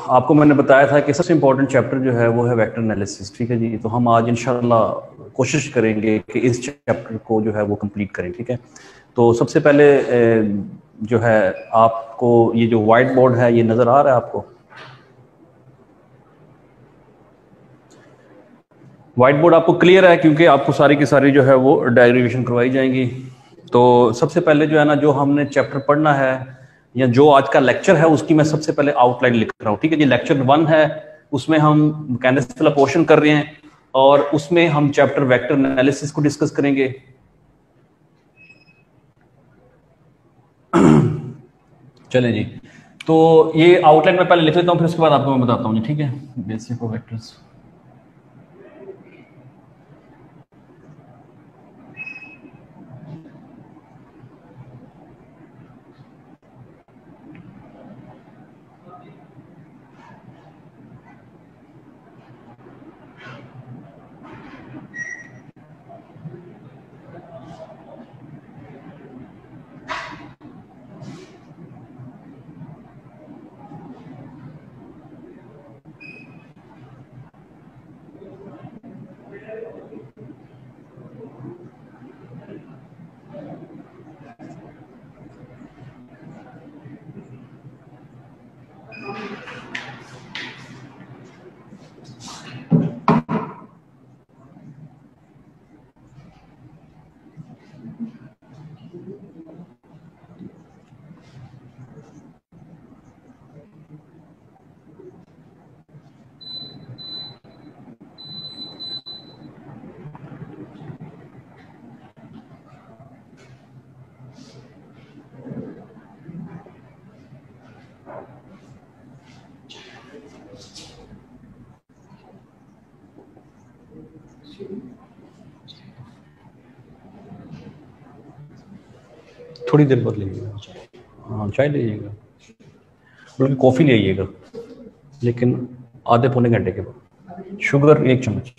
आपको मैंने बताया था कि सबसे इम्पोर्टेंट चैप्टर जो है वो है वेक्टर एनालिसिस। ठीक है जी, तो हम आज इंशाल्लाह कोशिश करेंगे कि इस चैप्टर को जो है वो कंप्लीट करें। ठीक है, तो सबसे पहले जो है आपको ये जो वाइट बोर्ड है ये नज़र आ रहा है आपको? वाइट बोर्ड आपको क्लियर है? क्योंकि आपको सारी की सारी जो है वो डेरिवेशन करवाई जाएंगी। तो सबसे पहले जो है ना, जो हमने चैप्टर पढ़ना है या जो आज का लेक्चर है उसकी मैं सबसे पहले आउटलाइन लिख रहा हूँ। ठीक है जी, लेक्चर 1 है, उसमें हम मैकेनिक्स वाला पोर्शन कर रहे हैं और उसमें हम चैप्टर वेक्टर एनालिसिस को डिस्कस करेंगे। चलें जी, तो ये आउटलाइन में पहले लिख लेता हूँ, फिर उसके बाद आपको मैं बताता हूँ जी। ठीक है, बेसिक ऑफ वेक्टर्स। थोड़ी देर बाद लीजिएगा, हाँ चाय लीजिएगा, बल्कि कॉफ़ी ले आइएगा, लेकिन आधे पौने घंटे के बाद। शुगर 1 चम्मच।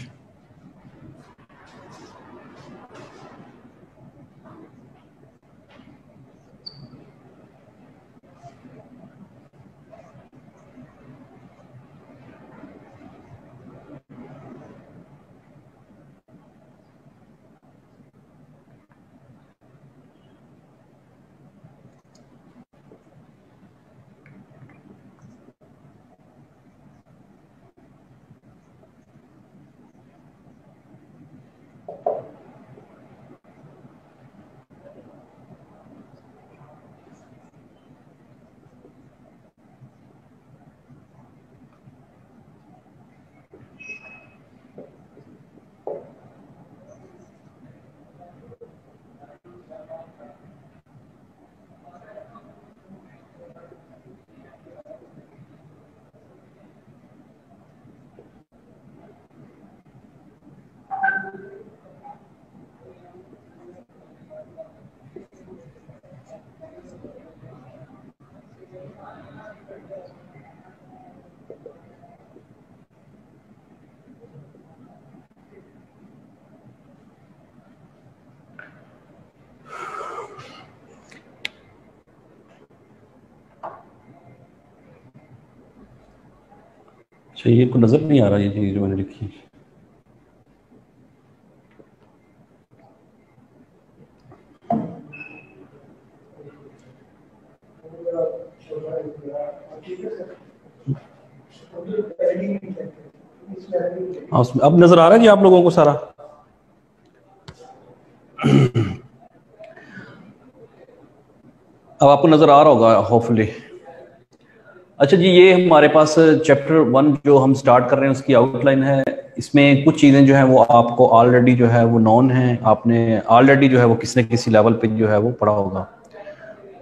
अच्छा, ये को नज़र नहीं आ रहा ये चीज़ जो मैंने लिखी? हाँ, उसमें अब नज़र आ रहा है जी आप लोगों को सारा? अब आपको नज़र आ रहा होगा होपफुली। अच्छा जी, ये हमारे पास चैप्टर 1 जो हम स्टार्ट कर रहे हैं उसकी आउटलाइन है। इसमें कुछ चीज़ें जो हैं वो आपको ऑलरेडी जो है वो नॉन है, आपने ऑलरेडी जो है वो किसी न किसी लेवल पे जो है वो पढ़ा होगा।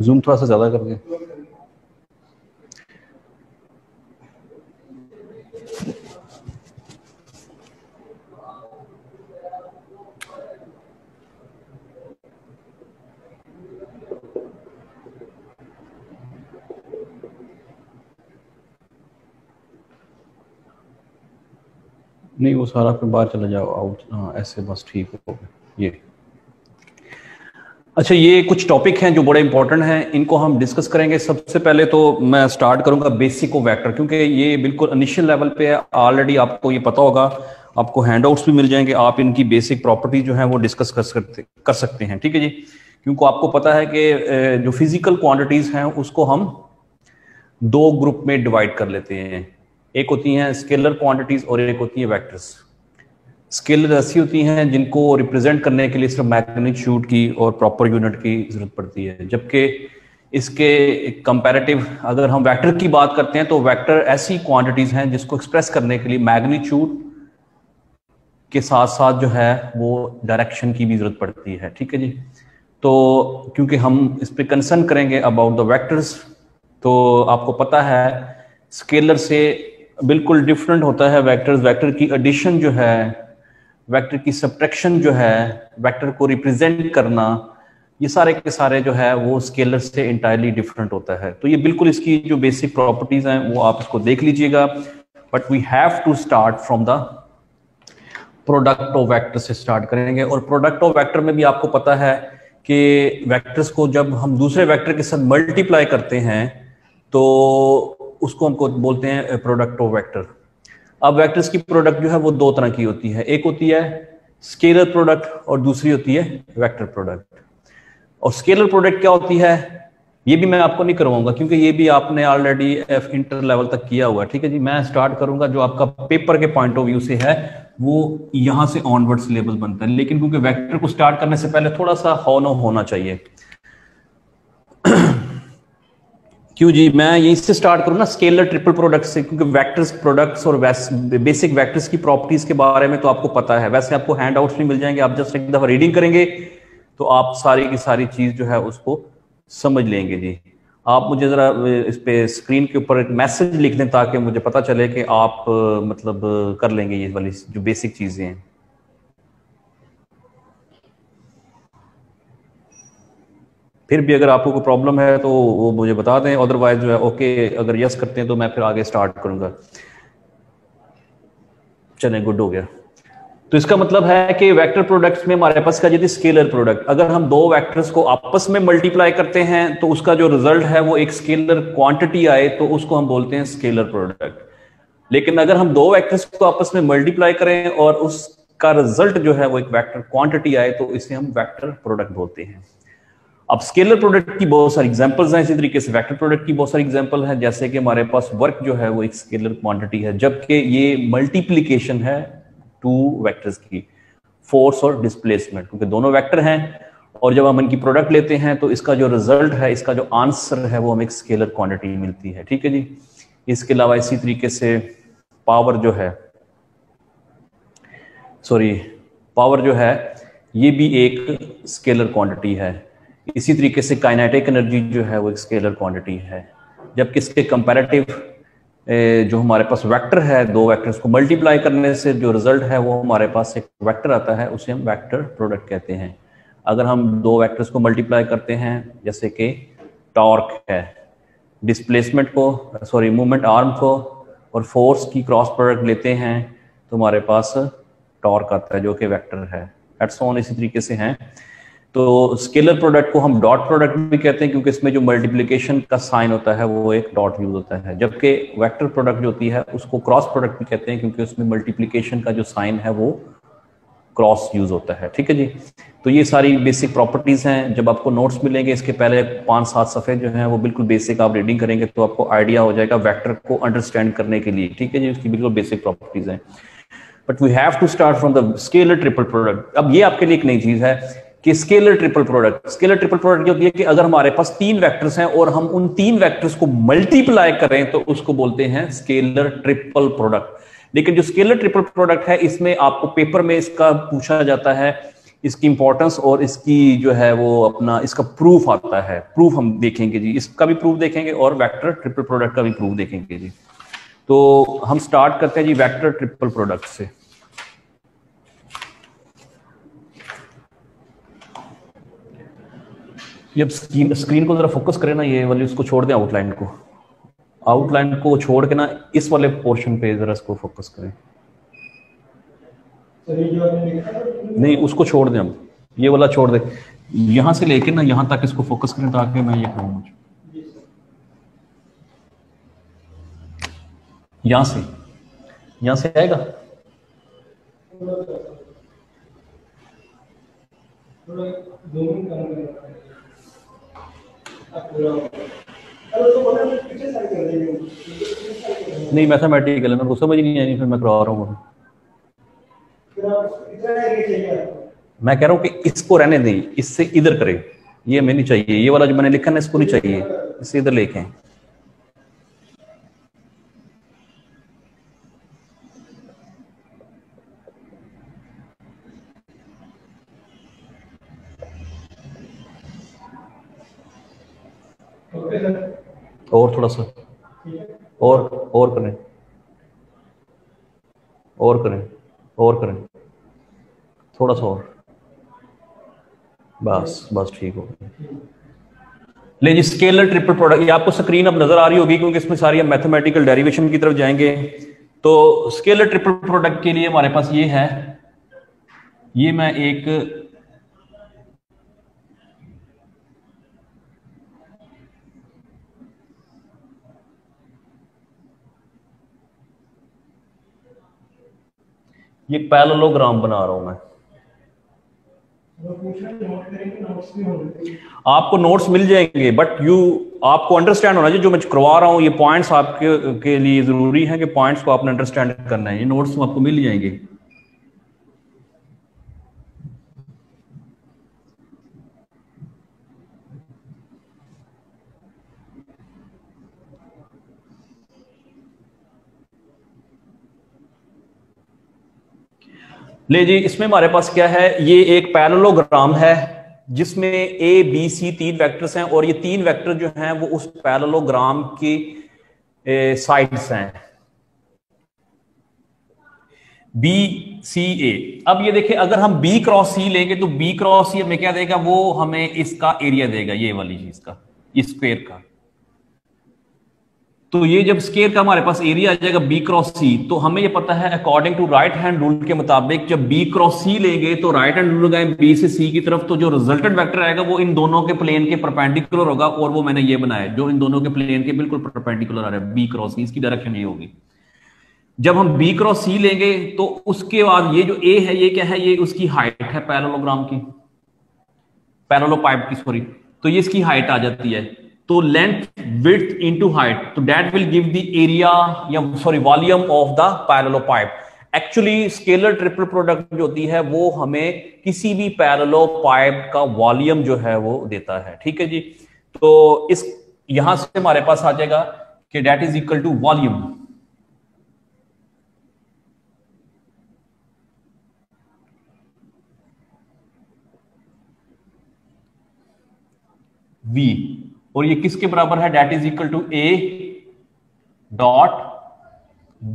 जूम थोड़ा सा ज़्यादा कर दें। नहीं, वो सारा फिर बाहर चला जाओ आउट। हाँ, ऐसे बस ठीक हो गया ये। अच्छा, ये कुछ टॉपिक हैं जो बड़े इंपॉर्टेंट हैं, इनको हम डिस्कस करेंगे। सबसे पहले तो मैं स्टार्ट करूंगा बेसिक ऑफ वेक्टर, क्योंकि ये बिल्कुल इनिशियल लेवल पे है। ऑलरेडी आपको ये पता होगा, आपको हैंडआउट्स भी मिल जाएंगे, आप इनकी बेसिक प्रॉपर्टी जो है वो डिस्कस कर सकते हैं। ठीक है जी, क्योंकि आपको पता है कि जो फिजिकल क्वांटिटीज हैं उसको हम दो ग्रुप में डिवाइड कर लेते हैं। एक होती हैं स्केलर क्वांटिटीज और एक होती है वेक्टर्स। स्केलर ऐसी होती हैं जिनको रिप्रेजेंट करने के लिए सिर्फ मैग्नीट्यूड की और प्रॉपर यूनिट की जरूरत पड़ती है, जबकि इसके कंपैरेटिव अगर हम वेक्टर की बात करते हैं तो वेक्टर ऐसी क्वांटिटीज हैं जिसको एक्सप्रेस करने के लिए मैग्नीट्यूड के साथ साथ जो है वो डायरेक्शन की भी जरूरत पड़ती है। ठीक है जी, तो क्योंकि हम इस पर कंसर्न करेंगे अबाउट द वेक्टर्स, तो आपको पता है स्केलर से बिल्कुल डिफरेंट होता है वेक्टर्स। वेक्टर की एडिशन जो है, वेक्टर की सब्ट्रैक्शन जो है, वेक्टर को रिप्रेजेंट करना, ये सारे के सारे जो है वो स्केलर से इंटायरली डिफरेंट होता है। तो ये बिल्कुल इसकी जो बेसिक प्रॉपर्टीज हैं वो आप इसको देख लीजिएगा। But we have to start from the product of vector से स्टार्ट करेंगे। और प्रोडक्ट ऑफ वेक्टर में भी आपको पता है कि वेक्टर्स को जब हम दूसरे वेक्टर के साथ मल्टीप्लाई करते हैं तो उसको हमको बोलते हैं प्रोडक्ट ऑफ वेक्टर। अब वेक्टर्स की प्रोडक्ट जो है वो दो तरह की होती है, एक होती है स्केलर प्रोडक्ट और दूसरी होती है वेक्टर प्रोडक्ट। और स्केलर प्रोडक्ट क्या होती है ये भी मैं आपको नहीं करवाऊंगा, क्योंकि ये भी आपने ऑलरेडी इंटर लेवल तक किया हुआ है। ठीक है जी, मैं स्टार्ट करूंगा जो आपका पेपर के पॉइंट ऑफ व्यू से है वो यहां से ऑनवर्ड सिलेबस बनता है, लेकिन क्योंकि वेक्टर को स्टार्ट करने से पहले थोड़ा सा होना चाहिए। क्यों जी, मैं यहीं से स्टार्ट करूं ना स्केलर ट्रिपल प्रोडक्ट से, क्योंकि वेक्टर्स प्रोडक्ट्स और बेसिक वेक्टर्स की प्रॉपर्टीज के बारे में तो आपको पता है। वैसे आपको हैंड आउट्स भी मिल जाएंगे, आप जस्ट एक दफा रीडिंग करेंगे तो आप सारी की सारी चीज जो है उसको समझ लेंगे जी। आप मुझे जरा इस पे स्क्रीन के ऊपर एक मैसेज लिख दें ताकि मुझे पता चले कि आप मतलब कर लेंगे ये वाली जो बेसिक चीजें हैं। फिर भी अगर आपको कोई प्रॉब्लम है तो वो मुझे बता दें, अदरवाइज जो है ओके अगर यस करते हैं तो मैं फिर आगे स्टार्ट करूंगा। चलें, गुड हो गया। तो इसका मतलब है कि वेक्टर प्रोडक्ट्स में हमारे पास का यदि स्केलर प्रोडक्ट, अगर हम दो वेक्टर्स को आपस में मल्टीप्लाई करते हैं तो उसका जो रिजल्ट है वो एक स्केलर क्वांटिटी आए तो उसको हम बोलते हैं स्केलर प्रोडक्ट। लेकिन अगर हम दो वेक्टर्स को आपस में मल्टीप्लाई करें और उसका रिजल्ट जो है वो एक वेक्टर क्वांटिटी आए तो इसे हम वेक्टर प्रोडक्ट बोलते हैं। अब स्केलर प्रोडक्ट की बहुत सारी एग्जांपल्स हैं, इसी तरीके से वेक्टर प्रोडक्ट की बहुत सारी एग्जांपल है, जैसे कि हमारे पास वर्क जो है वो एक स्केलर क्वांटिटी है, जबकि ये मल्टीप्लीकेशन है टू वेक्टर्स की, फोर्स और डिस्प्लेसमेंट, क्योंकि दोनों वेक्टर हैं और जब हम इनकी प्रोडक्ट लेते हैं तो इसका जो रिजल्ट है, इसका जो आंसर है वो हमें एक स्केलर क्वांटिटी मिलती है। ठीक है जी, इसके अलावा इसी तरीके से पावर जो है ये भी एक स्केलर क्वांटिटी है। इसी तरीके से काइनेटिक एनर्जी जो है वो एक स्केलर क्वांटिटी है, जबकि इसके कंपैरेटिव जो हमारे पास वेक्टर है, दो वेक्टर्स को मल्टीप्लाई करने से जो रिजल्ट है वो हमारे पास एक वेक्टर आता है, उसे हम वेक्टर प्रोडक्ट कहते हैं। अगर हम दो वेक्टर्स को मल्टीप्लाई करते हैं, जैसे कि टॉर्क है, डिस्प्लेसमेंट को मूवमेंट आर्म को और फोर्स की क्रॉस प्रोडक्ट लेते हैं तो हमारे पास टॉर्क आता है जो कि वेक्टर है। एट्स ऑन इसी तरीके से हैं। तो स्केलर प्रोडक्ट को हम डॉट प्रोडक्ट भी कहते हैं, क्योंकि इसमें जो मल्टीप्लिकेशन का साइन होता है वो एक डॉट यूज होता है, जबकि वेक्टर प्रोडक्ट जो होती है उसको क्रॉस प्रोडक्ट भी कहते हैं, क्योंकि उसमें मल्टीप्लिकेशन का जो साइन है वो क्रॉस यूज होता है। ठीक है जी, तो ये सारी बेसिक प्रॉपर्टीज हैं। जब आपको नोट्स मिलेंगे इसके पहले 5-7 सफ़े जो हैं वो बिल्कुल बेसिक आप रीडिंग करेंगे तो आपको आइडिया हो जाएगा वेक्टर को अंडरस्टैंड करने के लिए। ठीक है जी, उसकी बिल्कुल बेसिक प्रॉपर्टीज हैं। But we have to start from the scalar triple product. अब ये आपके लिए एक नई चीज है कि स्केलर ट्रिपल प्रोडक्ट ये होती है कि अगर हमारे पास 3 वेक्टर्स हैं और हम उन 3 वेक्टर्स को मल्टीप्लाई करें तो उसको बोलते हैं स्केलर ट्रिपल प्रोडक्ट। लेकिन जो स्केलर ट्रिपल प्रोडक्ट है इसमें आपको पेपर में इसका पूछा जाता है, इसकी इंपॉर्टेंस और इसकी जो है वो अपना इसका प्रूफ आता है। प्रूफ हम देखेंगे जी, इसका भी प्रूफ देखेंगे और वेक्टर ट्रिपल प्रोडक्ट का भी प्रूफ देखेंगे जी। तो हम स्टार्ट करते हैं जी वेक्टर ट्रिपल प्रोडक्ट से। जब स्क्रीन को जरा फोकस करें ना, ये वाली उसको छोड़ दें, आउटलाइन को छोड़ के ना इस वाले पोर्शन पे जरा इसको फोकस करें। नहीं, उसको छोड़ दें, हम ये वाला छोड़ दें, यहां से लेके ना यहां तक इसको फोकस करें ताकि मैं ये करूँ। यहां से आएगा। नहीं मैथमेटिकल है, मेरे को समझ नहीं आई, फिर मैं करवा रहा हूँ। मैं कह रहा हूँ कि इसको रहने दें, इससे इधर करें, ये हमें नहीं चाहिए, ये वाला जो मैंने लिखा ना इसको नहीं चाहिए, इससे इधर लेके आए। और थोड़ा सा और करें, और करें, और करें, थोड़ा सा और, बस बस ठीक हो गया। ले जी स्केलर ट्रिपल प्रोडक्ट, ये आपको स्क्रीन अब नजर आ रही होगी क्योंकि इसमें सारी हम मैथमेटिकल डेरिवेशन की तरफ जाएंगे। तो स्केलर ट्रिपल प्रोडक्ट के लिए हमारे पास ये है, ये मैं एक ये पैरेललोग्राम बना रहा हूं मैं। आपको नोट्स मिल जाएंगे बट आपको अंडरस्टैंड होना चाहिए जो मैं करवा रहा हूं, ये पॉइंट्स आपके के लिए जरूरी है कि पॉइंट्स को आपने अंडरस्टैंड करना है। ये नोट्स तो आपको मिल जाएंगे। ले जी इसमें हमारे पास क्या है, ये एक पैरेललोग्राम है जिसमें ए बी सी तीन वेक्टर्स हैं और ये तीन वेक्टर जो हैं वो उस पैरेललोग्राम की साइड्स हैं बी सी ए। अब ये देखिए अगर हम बी क्रॉस सी लेंगे तो बी क्रॉस सी हमें क्या देगा, वो हमें इसका एरिया देगा, ये वाली चीज का, इस स्क्वायर का। तो ये जब स्क्वायर का हमारे पास एरिया आ जाएगा बी क्रॉस सी, तो हमें ये पता है according to right hand rule के मुताबिक जब बी क्रॉस सी लेंगे तो राइट हैंड रूल गए बी से सी की तरफ, तो जो रिजल्टेंट वेक्टर आएगा वो इन दोनों के प्लेन के परपेंडिकुलर होगा, और वो मैंने ये बनाया जो इन दोनों के प्लेन के बिल्कुल परपेंडिकुलर आ रहा है, बी क्रॉस सी, इसकी डायरेक्शन ये होगी। जब हम बी क्रॉस सी लेंगे तो उसके बाद ये जो ए है ये क्या है, ये उसकी हाइट है पैरेललोग्राम की, पैरेललोपाइप की सॉरी, तो ये इसकी हाइट आ जाती है। तो लेंथ विड्थ इनटू हाइट, तो that will give the area या sorry volume of the parallelepiped. Actually scalar triple product जो होती है वो हमें किसी भी पैरेललोपाइप का वॉल्यूम जो है वो देता है, ठीक है जी। तो इस यहां से हमारे पास आ जाएगा कि that is equal to volume V, और ये किसके बराबर है, that is equal to A dot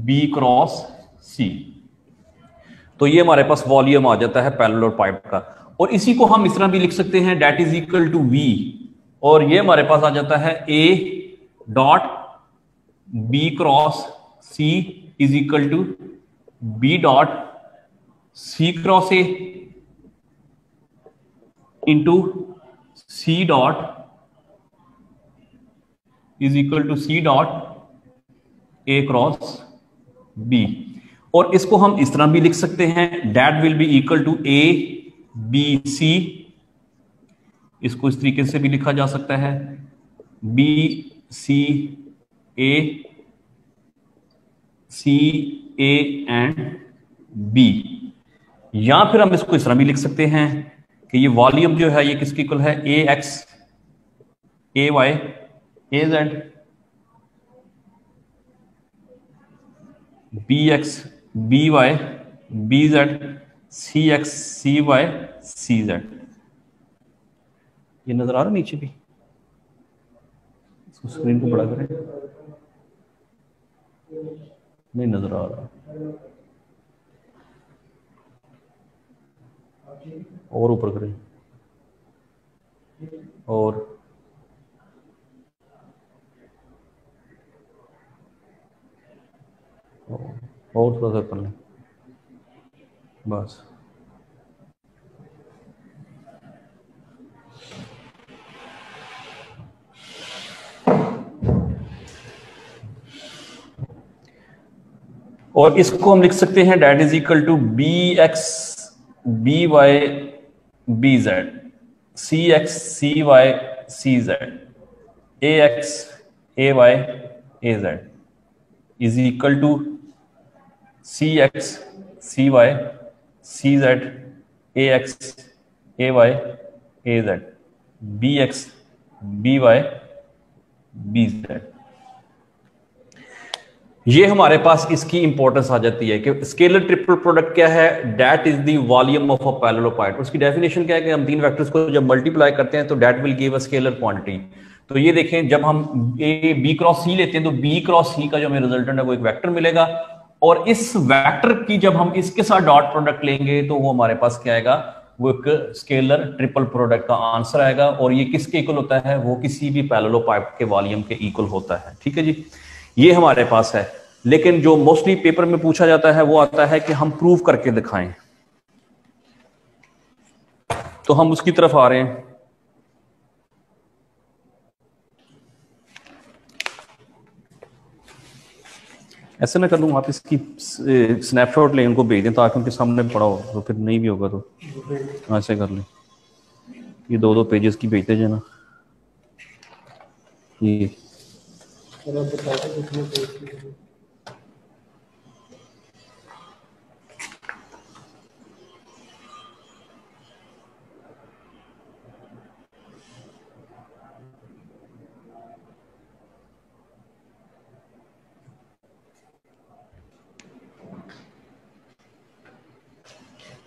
B cross C। तो ये हमारे पास वॉल्यूम आ जाता है पैरेलल पाइप का, और इसी को हम इस तरह भी लिख सकते हैं that is equal to V, और ये हमारे पास आ जाता है A dot B cross C is equal to B dot C cross A into C dot is equal to C dot A cross B। और इसको हम इस तरह भी लिख सकते हैं that will be equal to A B C, इसको इस तरीके से भी लिखा जा सकता है B C A C A and B, या फिर हम इसको इस तरह भी लिख सकते हैं कि ये वॉल्यूम जो है ये किसकी इक्वल है, A X A Y A Z b x B Y B Z C x C Y C Z. ये नजर आ रहा नीचे भी, इसको स्क्रीन को बड़ा करें, नहीं नजर आ रहा, और ऊपर करें, और थोड़ा सा कर लें, बस और इसको हम लिख सकते हैं that is equal to b x B Y B Z, C x C Y C Z, A x A Y A z is equal to c x C Y C Z, A x A Y A Z, B x B Y B Z. ये हमारे पास इसकी importance आ जाती है कि scalar triple product क्या है, that is the volume of a parallelepiped. उसकी definition क्या है कि हम तीन वेक्टर्स को जब मल्टीप्लाई करते हैं तो that will give a scalar quantity. तो ये देखें, जब हम ए बी क्रॉस सी लेते हैं तो बी क्रॉस सी का जो हमें रिजल्टेंट है वो एक वेक्टर मिलेगा, और इस वेक्टर की जब हम इसके साथ डॉट प्रोडक्ट लेंगे तो वो हमारे पास क्या आएगा, वो एक स्केलर ट्रिपल प्रोडक्ट का आंसर आएगा। और ये किसके इक्वल होता है, वो किसी भी पैरेललोपाइड के वॉल्यूम के इक्वल होता है। ठीक है जी, ये हमारे पास है। लेकिन जो मोस्टली पेपर में पूछा जाता है वो आता है कि हम प्रूव करके दिखाएं, तो हम उसकी तरफ आ रहे हैं। ऐसे ना कर लूँ, आप इसकी स्नैपशॉट लें, उनको भेज दें ताकि उनके सामने पड़ा हो, तो फिर नहीं भी होगा तो ऐसे कर लें। ये दो दो पेजेस की भेजते जाए ना।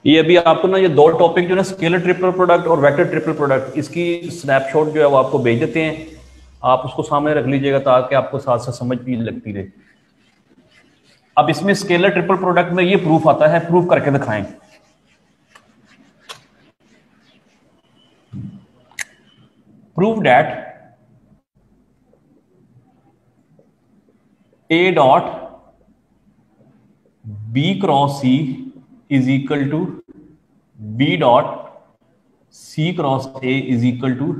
ये अभी आपको ना ये दो टॉपिक जो ना स्केलर ट्रिपल प्रोडक्ट और वेक्टर ट्रिपल प्रोडक्ट, इसकी स्नैपशॉट जो है वो आपको भेज देते हैं। आप उसको सामने रख लीजिएगा ताकि आपको साथ साथ समझ भी लगती रहे। अब इसमें स्केलर ट्रिपल प्रोडक्ट में ये प्रूफ आता है, प्रूफ करके दिखाएं। Prove that a dot b cross c is equal to b dot C cross a is equal to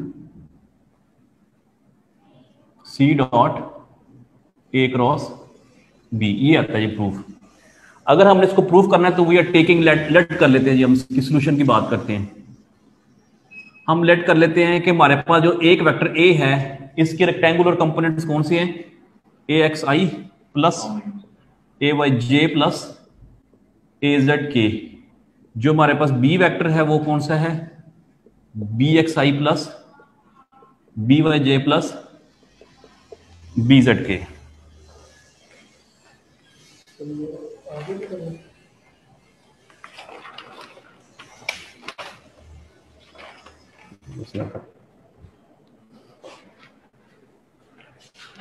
c dot A cross b. ये आता है ये प्रूफ। अगर हमने इसको प्रूफ करना है तो वी आर टेकिंग लेट कर लेते हैं जी, हम इसकी सोल्यूशन की बात करते हैं। हम लेट कर लेते हैं कि हमारे पास जो एक वेक्टर ए है, इसके रेक्टेंगुलर कंपोनेंट्स कौन से हैं, ए x i plus a y j plus a z के। जो हमारे पास बी वेक्टर है वो कौन सा है, B x i plus B Y j plus B Z के।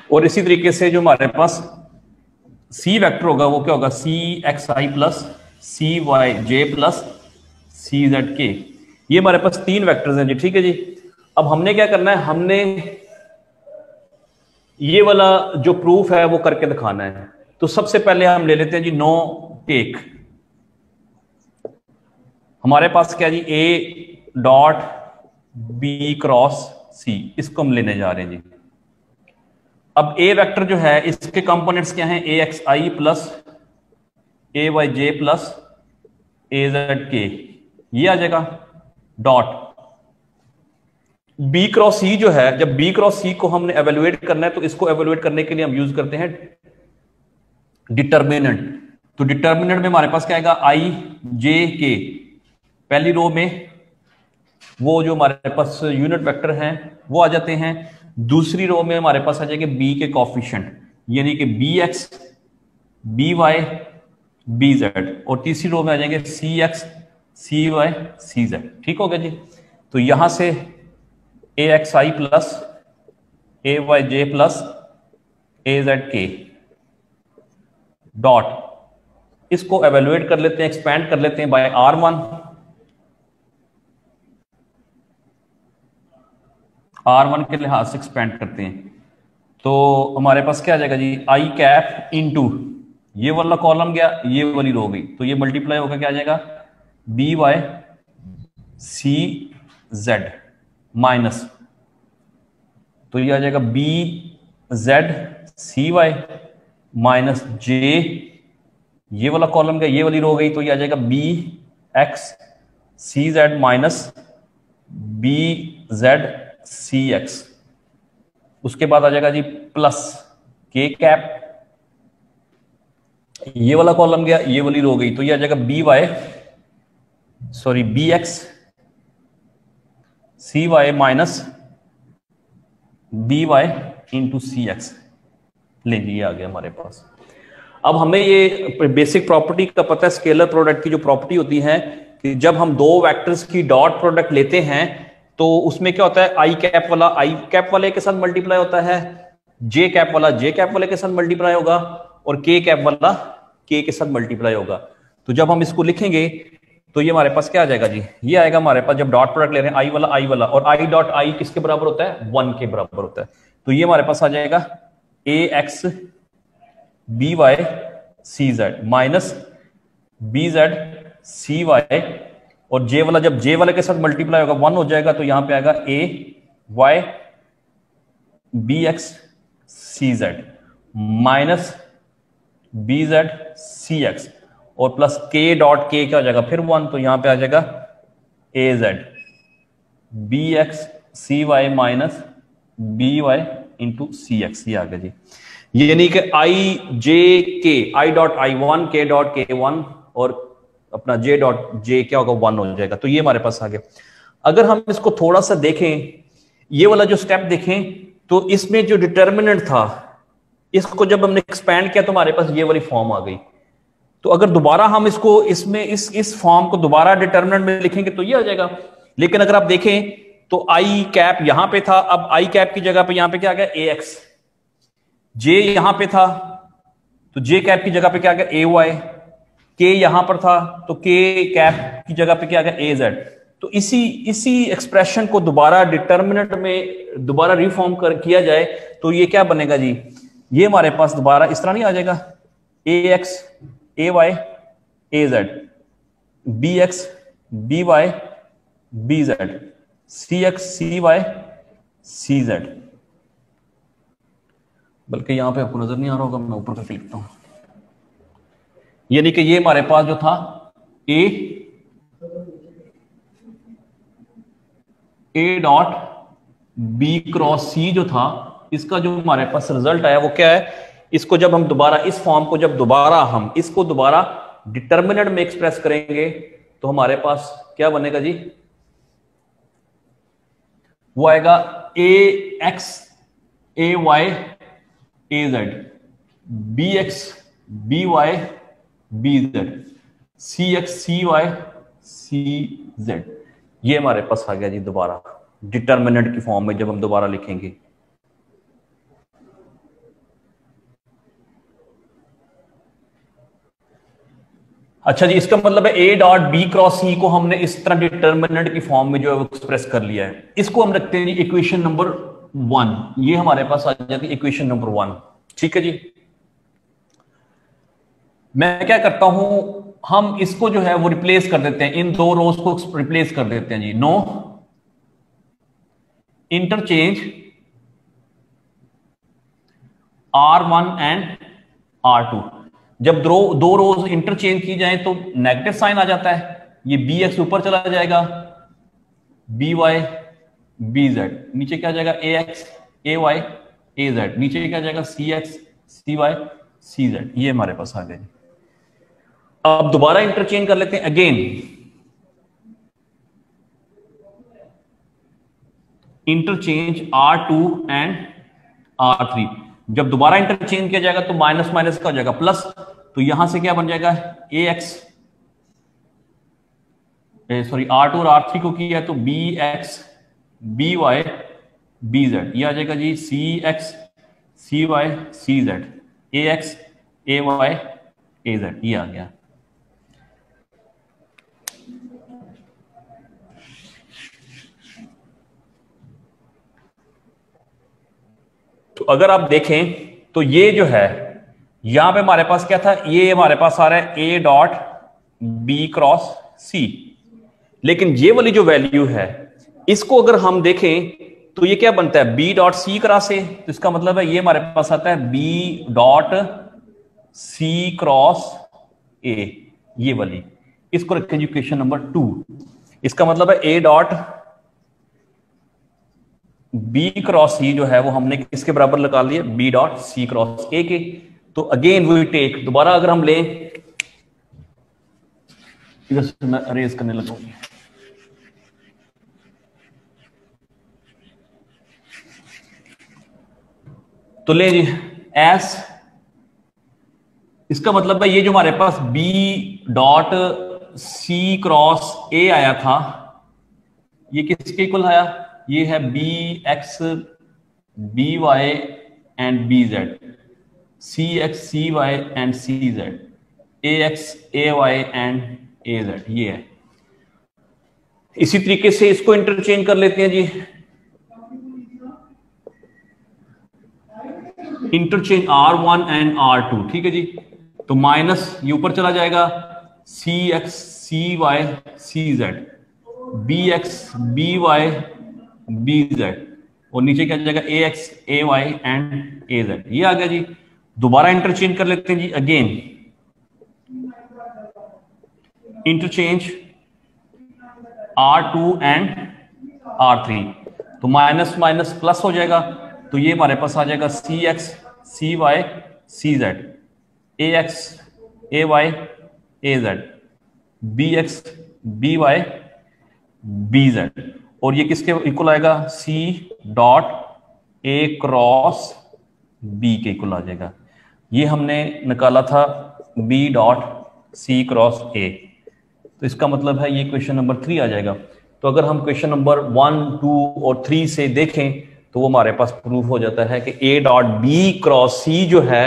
और इसी तरीके से जो हमारे पास सी वेक्टर होगा वो क्या होगा, सी X i plus C Y j plus C Z के। ये हमारे पास तीन वेक्टर्स हैं जी। ठीक है जी, अब हमने क्या करना है, हमने ये वाला जो प्रूफ है वो करके दिखाना है। तो सबसे पहले हम ले लेते हैं जी नो टेक। हमारे पास क्या जी, ए डॉट बी क्रॉस सी, इसको हम लेने जा रहे हैं जी। अब ए वेक्टर जो है इसके कंपोनेंट्स क्या हैं, ए x i plus a y j plus a z के, ये आ जाएगा। डॉट बी क्रॉस सी जो है, जब बी क्रॉस सी को हमने एवेल्युएट करना है तो इसको एवेल्युएट करने के लिए हम यूज करते हैं डिटर्मिनेंट। तो डिटर्मिनेंट में हमारे पास क्या आएगा, आई जे के। पहली रो में वो जो हमारे पास यूनिट वेक्टर हैं वो आ जाते हैं। दूसरी रो में हमारे पास आ जाएंगे बी के कॉफिशिएंट, यानी कि b x B Y B Z. और तीसरी रो में आ जाएंगे सी एक्स सी वाई सी जेड। ठीक हो गया जी। तो यहां से a x i plus a y j plus a z के डॉट, इसको एवेल्युएट कर लेते हैं, एक्सपैंड कर लेते हैं बाय R1। R1 के लिहाज से एक्सपैंड करते हैं तो हमारे पास क्या आ जाएगा जी, आई कैप इनटू ये वाला कॉलम गया, ये वाली रो गई, तो ये मल्टीप्लाई होकर क्या आ जाएगा, बी वाई सी जेड माइनस, तो ये आ जाएगा B Z C Y minus J ये वाला कॉलम का ये वाली रो गई तो ये आ जाएगा B x C Z minus B Z C X. उसके बाद आ जाएगा जी प्लस के कैप, ये वाला कॉलम गया ये वाली रो गई तो ये आ जाएगा बी एक्स सी Y minus B Y into C X. ले जी, ये आ गया हमारे पास। अब हमें ये बेसिक प्रॉपर्टी का पता है, स्केलर प्रोडक्ट की जो प्रॉपर्टी होती है कि जब हम दो वेक्टर्स की डॉट प्रोडक्ट लेते हैं तो उसमें क्या होता है, आई कैप वाला आई कैप वाले के साथ मल्टीप्लाई होता है, जे कैप वाला जे कैप वाले के साथ मल्टीप्लाई होगा और के कैप वाला के के साथ मल्टीप्लाई होगा। तो जब हम इसको लिखेंगे तो ये हमारे पास क्या आ जाएगा जी, ये आएगा हमारे पास जब डॉट प्रोडक्ट ले रहे हैं आई वाला और आई डॉट आई किसके बराबर होता है, 1 के बराबर होता है। तो ये हमारे पास आ जाएगा A x B Y C Z minus B Z C Y और जे वाला जब जे वाले के साथ मल्टीप्लाई होगा 1 हो जाएगा तो यहां पे आएगा A Y B x C Z minus B Z C x और प्लस के डॉट के क्या हो जाएगा फिर 1 तो यहां पे आ जाएगा A Z B x C Y minus B Y into C X. ये आ गया जी, ये यानी कि आई जे के आई डॉट आई 1 के डॉट के 1 और अपना जे डॉट जे क्या होगा 1 हो जाएगा। तो ये हमारे पास आ गया। अगर हम इसको थोड़ा सा देखें, ये वाला जो स्टेप देखें तो इसमें जो डिटर्मिनेंट था इसको जब हमने एक्सपैंड किया तो हमारे पास ये वाली फॉर्म आ गई। तो अगर दोबारा हम इसको इसमें इस फॉर्म को दोबारा डिटर्मिनेंट में लिखेंगे तो ये आ जाएगा। लेकिन अगर आप देखें तो आई कैप यहां पे था, अब आई कैप की जगह पे यहां पे क्या आ गया ए एक्स, जे यहां पे था तो जे कैप की जगह पे क्या आ गया ए वाई, के यहां पर था तो के कैप की जगह पे क्या आ गया ए जेड। तो इसी एक्सप्रेशन को दोबारा डिटर्मिनेंट में दोबारा रिफॉर्म किया जाए तो ये क्या बनेगा जी, ये हमारे पास दोबारा इस तरह नहीं आ जाएगा A x A Y A Z B x B Y B Z C x C Y C Z. बल्कि यहां पे आपको नजर नहीं आ रहा होगा, मैं ऊपर करके लिखता हूं। यानी कि ये हमारे पास जो था ए डॉट बी क्रॉस सी जो था, इसका जो हमारे पास रिजल्ट आया वो क्या है, इसको जब हम दोबारा इस फॉर्म को जब दोबारा हम इसको दोबारा डिटर्मिनेंट में एक्सप्रेस करेंगे तो हमारे पास क्या बनेगा जी, वो आएगा A x A Y A Z B x B Y B Z C x C Y C Z. ये हमारे पास आ गया जी दोबारा डिटर्मिनेंट की फॉर्म में जब हम दोबारा लिखेंगे। अच्छा जी, इसका मतलब है ए डॉट बी क्रॉस सी को हमने इस तरह डिटर्मिनेंट की फॉर्म में जो है एक्सप्रेस कर लिया है। इसको हम रखते हैं जी इक्वेशन नंबर 1। ये हमारे पास आ जाती है इक्वेशन नंबर 1। ठीक है जी, मैं क्या करता हूं, हम इसको जो है वो रिप्लेस कर देते हैं, इन दो रोज को रिप्लेस कर देते हैं जी। No interchange R1 and R2। जब दो रोज इंटरचेंज की जाए तो नेगेटिव साइन आ जाता है, ये बी एक्स ऊपर चला जाएगा, बी वाई बी जेड नीचे क्या आ जाएगा A x A Y A Z नीचे क्या आ जाएगा सी एक्स सी वाई सी जेड। ये हमारे पास आ गया। अब दोबारा इंटरचेंज कर लेते हैं again, interchange R2 and R3। जब दोबारा इंटरचेंज किया जाएगा तो माइनस माइनस का हो जाएगा प्लस, तो यहां से क्या बन जाएगा ए एक्स सॉरी R2 और R3 को किया है तो B x B Y B Z. ये आ जाएगा जी C x C Y C Z A x A Y A Z. ये आ गया। तो अगर आप देखें तो ये जो है यहां पे हमारे पास क्या था, ये हमारे पास आ रहा है ए डॉट बी क्रॉस सी, लेकिन ये वाली जो वैल्यू है इसको अगर हम देखें तो ये क्या बनता है बी डॉट सी क्रॉस ए। तो इसका मतलब है ये हमारे पास आता है b dot C cross a, ये वाली, इसको रखें जी इक्वेशन नंबर 2। इसका मतलब है a dot b cross c जो है वो हमने किसके बराबर लगा लिया, b dot C cross a के। तो अगेन वी टेक, दोबारा अगर हम लें, इधर से मैं अरेज करने लगा, तो ले जी एस, इसका मतलब है ये जो हमारे पास B dot C cross A आया था, ये किसके इक्वल आया, ये है B x B Y and B Z, C x C Y and C Z, A x A Y and A Z, ये है। इसी तरीके से इसको इंटरचेंज कर लेते हैं जी, इंटरचेंज R1 एंड R2, ठीक है जी। तो माइनस ये ऊपर चला जाएगा, सी एक्स सी Y C Z, B x B Y B Z, और नीचे क्या जाएगा A x A Y and A Z, ये आ गया जी। दोबारा इंटरचेंज कर लेते हैं जी, again interchange R2 and R3, तो माइनस माइनस प्लस हो जाएगा, तो ये हमारे पास आ जाएगा सी एक्स सी वाई सी जेड, ए एक्स ए वाई ए Z, B x B Y B Z, और ये किसके इक्वल आएगा, सी डॉट ए क्रॉस बी के इक्वल आ जाएगा। ये हमने निकाला था बी डॉट सी क्रॉस ए, तो इसका मतलब है ये क्वेश्चन नंबर 3 आ जाएगा। तो अगर हम क्वेश्चन नंबर 1, 2 और 3 से देखें तो वो हमारे पास प्रूफ हो जाता है कि a dot b cross c जो है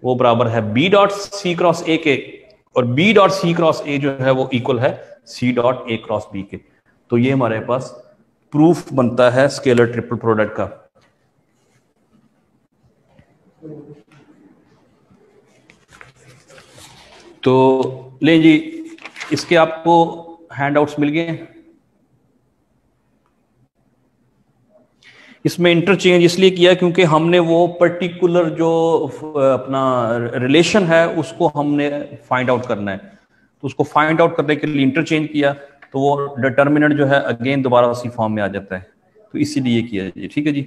वो बराबर है b dot C cross a के, और b dot C cross a जो है वो इक्वल है सी डॉट ए क्रॉस बी के। तो ये हमारे पास प्रूफ बनता है स्केलर ट्रिपल प्रोडक्ट का। तो ले जी, इसके आपको हैंडआउट्स मिल गए। इसमें इंटरचेंज इसलिए किया क्योंकि हमने वो पर्टिकुलर जो अपना रिलेशन है उसको हमने फाइंड आउट करना है, तो उसको फाइंड आउट करने के लिए इंटरचेंज किया, तो वो डिटर्मिनेंट जो है अगेन दोबारा उसी फॉर्म में आ जाता है, तो इसीलिए किया जी, ठीक है जी।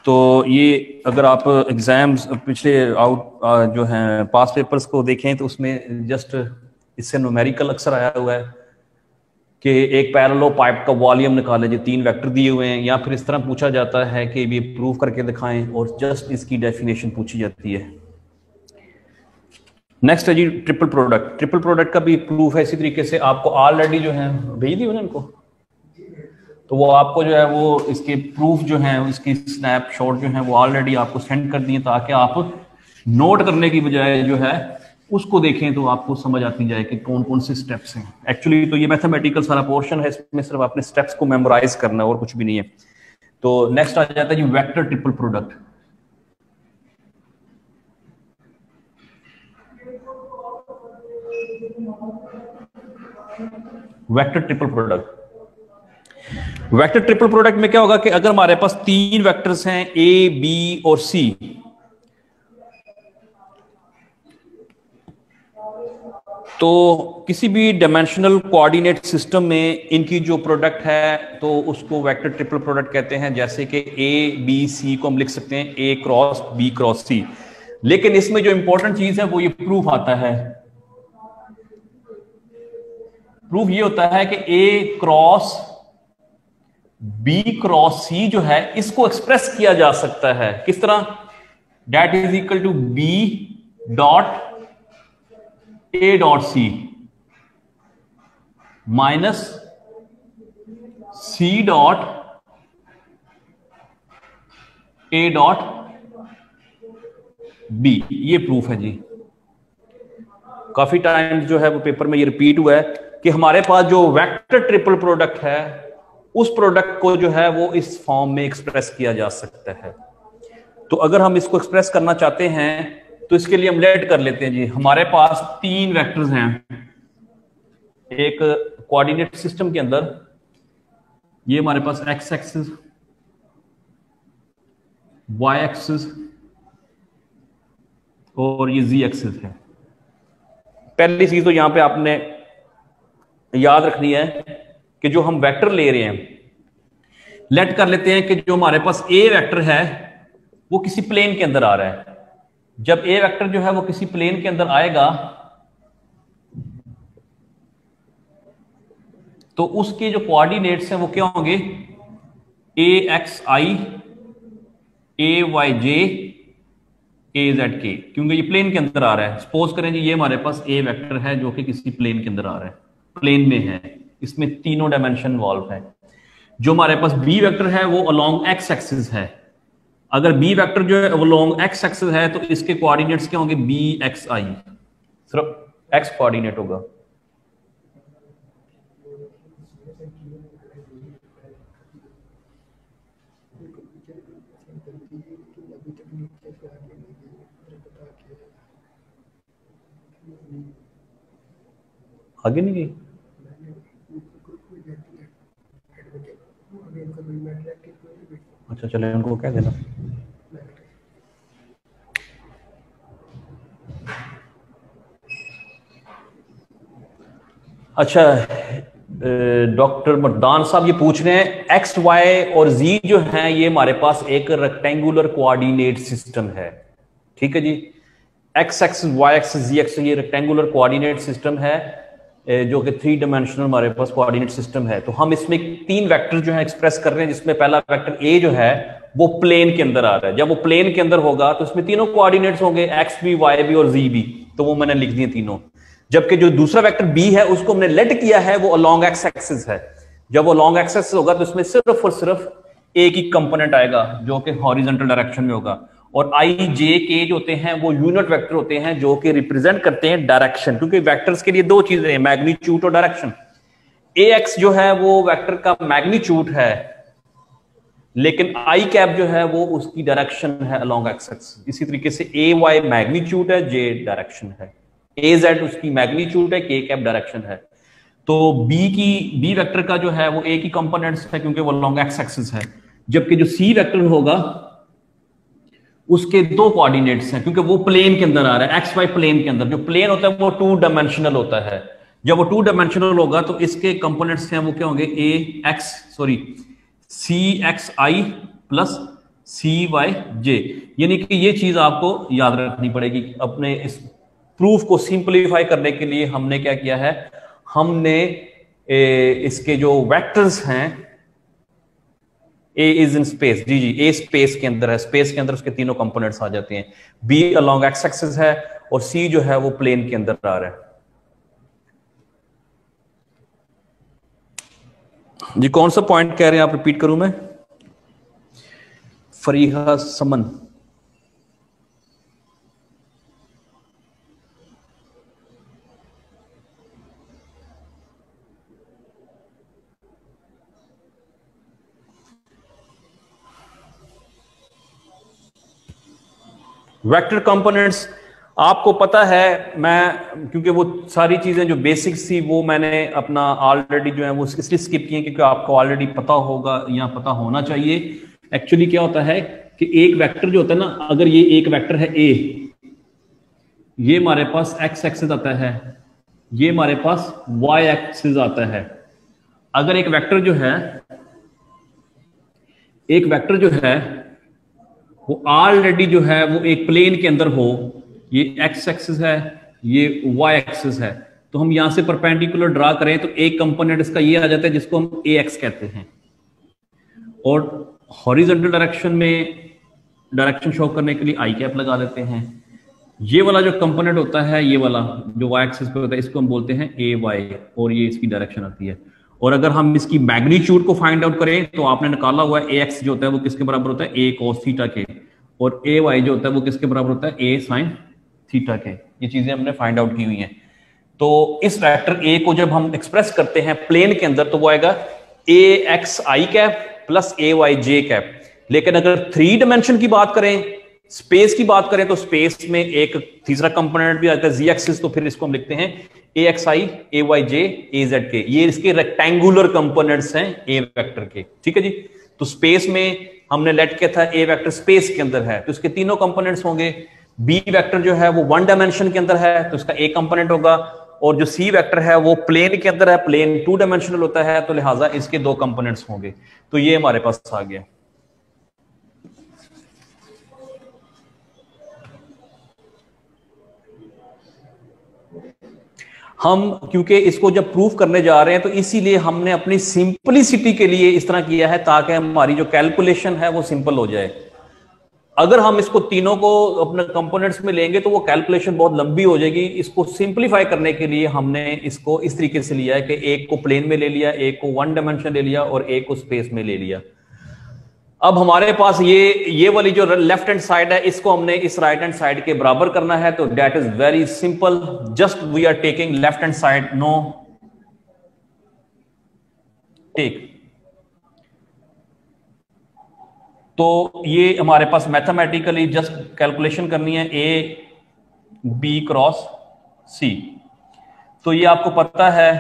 तो ये अगर आप एग्जाम्स पिछले आउट जो हैं पास पेपर्स को देखें तो उसमें जस्ट इससे न्यूमेरिकल अक्सर आया हुआ है कि एक पैरेलल पाइप का वॉल्यूम निकालें, जो 3 वेक्टर दिए हुए हैं, या फिर इस तरह पूछा जाता है कि ये प्रूव करके दिखाएं, और जस्ट इसकी डेफिनेशन पूछी जाती है। नेक्स्ट है जी ट्रिपल प्रोडक्ट। ट्रिपल प्रोडक्ट का भी प्रूफ है इसी तरीके से, आपको ऑलरेडी जो है भेज दी ना इनको, तो वो आपको जो है वो इसके प्रूफ जो है इसकी स्नैपशॉट जो है वो ऑलरेडी आपको सेंड कर दिए, ताकि आप नोट करने की बजाय जो है उसको देखें तो आपको समझ आती जाए कि कौन कौन से स्टेप्स हैं। एक्चुअली तो ये मैथमेटिकल सारा पोर्शन है, इसमें सिर्फ आपने स्टेप्स को मेमोराइज करना है और कुछ भी नहीं है। तो नेक्स्ट आ जाता है जी vector triple product. Vector triple product, vector triple product में क्या होगा कि अगर हमारे पास 3 वेक्टर्स हैं ए बी और सी, तो किसी भी डायमेंशनल कोऑर्डिनेट सिस्टम में इनकी जो प्रोडक्ट है तो उसको वेक्टर ट्रिपल प्रोडक्ट कहते हैं। जैसे कि ए बी सी को हम लिख सकते हैं ए क्रॉस बी क्रॉस सी, लेकिन इसमें जो इंपॉर्टेंट चीज है वो ये प्रूफ आता है। प्रूफ ये होता है कि ए क्रॉस बी क्रॉस सी जो है इसको एक्सप्रेस किया जा सकता है किस तरह, that is equal to b dot a dot c minus c dot a dot b. ये प्रूफ है जी। काफी टाइम जो है वो पेपर में ये रिपीट हुआ है कि हमारे पास जो वेक्टर ट्रिपल प्रोडक्ट है उस प्रोडक्ट को जो है वो इस फॉर्म में एक्सप्रेस किया जा सकता है। तो अगर हम इसको एक्सप्रेस करना चाहते हैं तो इसके लिए हम लेट कर लेते हैं जी। हमारे पास 3 वेक्टर्स हैं एक कोऑर्डिनेट सिस्टम के अंदर, ये हमारे पास एक्स एक्सिस, वाई एक्सिस और ये जी एक्सिस है। पहली चीज तो यहां पे आपने याद रखनी है कि जो हम वेक्टर ले रहे हैं, लेट कर लेते हैं कि जो हमारे पास ए वेक्टर है वो किसी प्लेन के अंदर आ रहा है। जब ए वेक्टर जो है वो किसी प्लेन के अंदर आएगा तो उसके जो कोऑर्डिनेट्स हैं वो क्या होंगे, ए एक्स आई, ए वाई जे, ए जेड के, क्योंकि ये प्लेन के अंदर आ रहा है। सपोज करें जी ये हमारे पास ए वेक्टर है जो कि किसी प्लेन के अंदर आ रहा है, प्लेन में है, इसमें तीनों डायमेंशन इन्वॉल्व है। जो हमारे पास बी वेक्टर है वो अलोंग एक्स एक्सिस है। अगर बी वेक्टर जो है वो अलोंग एक्स एक्सिस है तो इसके कोऑर्डिनेट्स क्या होंगे, बी एक्स आई, सिर्फ एक्स कोऑर्डिनेट होगा। आगे नहीं गई? अच्छा चले उनको क्या देना। अच्छा डॉक्टर मर्दान साहब ये पूछ रहे हैं एक्स वाई और जी जो है ये हमारे पास एक रेक्टेंगुलर कोऑर्डिनेट सिस्टम है, ठीक है जी। एक्स एक्सिस, वाई एक्सिस, जी एक्सिस, ये रेक्टेंगुलर कोऑर्डिनेट सिस्टम है जो कि 3 डायमेंशनल हमारे पास कोऑर्डिनेट सिस्टम है। तो हम इसमें 3 वेक्टर जो है एक्सप्रेस कर रहे हैं, जिसमें पहला वेक्टर ए जो है वो प्लेन के अंदर आ रहा है। जब वो प्लेन के अंदर होगा तो इसमें तीनों कोऑर्डिनेट्स होंगे, एक्स भी, वाई भी और जी भी, तो वो मैंने लिख दिए तीनों। जबकि जो दूसरा वेक्टर बी है उसको हमने लेट किया है, वो अलोंग एक्स एक्सिस है। जब वो अलोंग एक्स एक्सिस होगा तो इसमें सिर्फ और सिर्फ एक ही कंपोनेंट आएगा जो कि हॉरिजॉन्टल डायरेक्शन में होगा। और आई जे के जो होते हैं वो यूनिट वेक्टर होते हैं जो कि रिप्रेजेंट करते हैं डायरेक्शन, क्योंकि वेक्टर्स के लिए 2 चीजें हैं, मैग्नीट्यूड और डायरेक्शन। ए एक्स जो है वो वेक्टर का मैग्नीट्यूड है, लेकिन आई कैप जो है वो उसकी डायरेक्शन है अलोंग एक्स एक्सिस। इसी तरीके से ए वाई मैग्नीट्यूड है, जे डायरेक्शन है, ए जेड उसकी मैग्नीट्यूड है, के कैप डायरेक्शन है। तो बी वेक्टर का जो है वो एक ही कंपोनेंट्स है क्योंकि वो अलोंग एक्स एक्सिस है। जबकि जो सी वेक्टर होगा उसके 2 कोऑर्डिनेट्स हैं क्योंकि वो प्लेन के अंदर आ रहा है, एक्स वाई प्लेन के अंदर। जो प्लेन होता है वो 2 डायमेंशनल होता है। जब वो 2 डायमेंशनल होगा तो इसके कंपोनेंट्स हैं वो क्या होंगे, सी X i plus C Y जे। यानी कि ये चीज आपको याद रखनी पड़ेगी। अपने इस प्रूफ को सिंपलीफाई करने के लिए हमने क्या किया है, हमने इसके जो वेक्टर्स हैं, ए इज इन स्पेस, जी जी, ए स्पेस के अंदर है, स्पेस के अंदर उसके तीनों कंपोनेंट्स आ जाते हैं। बी अलोंग एक्स एक्सिस है और सी जो है वो प्लेन के अंदर आ रहा है। जी कौन सा पॉइंट कह रहे हैं आप, रिपीट करूं मैं? फरीहा समन, वेक्टर कंपोनेंट्स आपको पता है। मैं क्योंकि वो सारी चीजें जो बेसिक्स थी वो मैंने अपना ऑलरेडी जो है वो इसलिए स्किप किए क्योंकि आपको ऑलरेडी पता होगा या पता होना चाहिए। एक्चुअली क्या होता है कि एक वेक्टर जो होता है ना, अगर ये एक वेक्टर है ए, ये हमारे पास एक्स एक्सिस आता है, ये हमारे पास वाई एक्सिस आता है। अगर एक वेक्टर जो है वो ऑलरेडी जो है वो एक प्लेन के अंदर हो, ये एक्स एक्सिस है, ये वाई एक्सिस है, तो हम यहां से परपेंडिकुलर ड्रा करें तो एक कंपोनेंट इसका ये आ जाता है जिसको हम ए एक्स कहते हैं। और हॉरिजॉन्टल डायरेक्शन में डायरेक्शन शो करने के लिए आई कैप लगा देते हैं। ये वाला जो कंपोनेंट होता है, ये वाला जो वाई एक्सिस पे होता है, इसको हम बोलते हैं ए वाई, और ये इसकी डायरेक्शन आती है। और अगर हम इसकी मैग्नीट्यूड को फाइंड आउट करें तो आपने निकाला हुआ है ए एक्स जो होता है वो किसके बराबर होता है, ए कॉस थीटा के, और ए वाई जो होता है वो किसके बराबर होता है, ए साइन थीटा के। ये चीजें हमने फाइंड आउट की हुई हैं। तो इस वेक्टर ए को जब हम एक्सप्रेस करते हैं प्लेन के अंदर तो वो आएगा A x I cap plus a y J cap. लेकिन अगर 3 डायमेंशन की बात करें, स्पेस की बात करें, तो स्पेस में एक तीसरा कंपोनेंट भी आता है जी एक्सिस, तो फिर इसको हम लिखते हैं ए एक्स आई, ए वाई जे, ए जेड के। ये इसके रेक्टेंगुलर कंपोनेंट्स हैं ए वेक्टर के, ठीक है जी। तो स्पेस में हमने लेट किया था ए वेक्टर स्पेस के अंदर है तो इसके तीनों कंपोनेंट्स होंगे बी वेक्टर जो है वो वन डायमेंशन के अंदर है तो इसका एक कंपोनेंट होगा, और जो सी वेक्टर है वो प्लेन के अंदर है, प्लेन टू डायमेंशनल होता है, तो लिहाजा इसके दो कंपोनेंट्स होंगे। तो ये हमारे पास आ गया। हम क्योंकि इसको जब प्रूफ करने जा रहे हैं तो इसीलिए हमने अपनी सिंपलिसिटी के लिए इस तरह किया है ताकि हमारी जो कैलकुलेशन है वो सिंपल हो जाए। अगर हम इसको तीनों को अपने कंपोनेंट्स में लेंगे तो वो कैलकुलेशन बहुत लंबी हो जाएगी। इसको सिंपलीफाई करने के लिए हमने इसको इस तरीके से लिया है कि एक को प्लेन में ले लिया, एक को वन डायमेंशन ले लिया और एक को स्पेस में ले लिया। अब हमारे पास ये वाली जो लेफ्ट हैंड साइड है इसको हमने इस राइट हैंड साइड के बराबर करना है, तो that is very simple, just we are taking left hand side, no take. तो ये हमारे पास मैथमेटिकली जस्ट कैलकुलेशन करनी है ए बी क्रॉस सी। तो ये आपको पता है,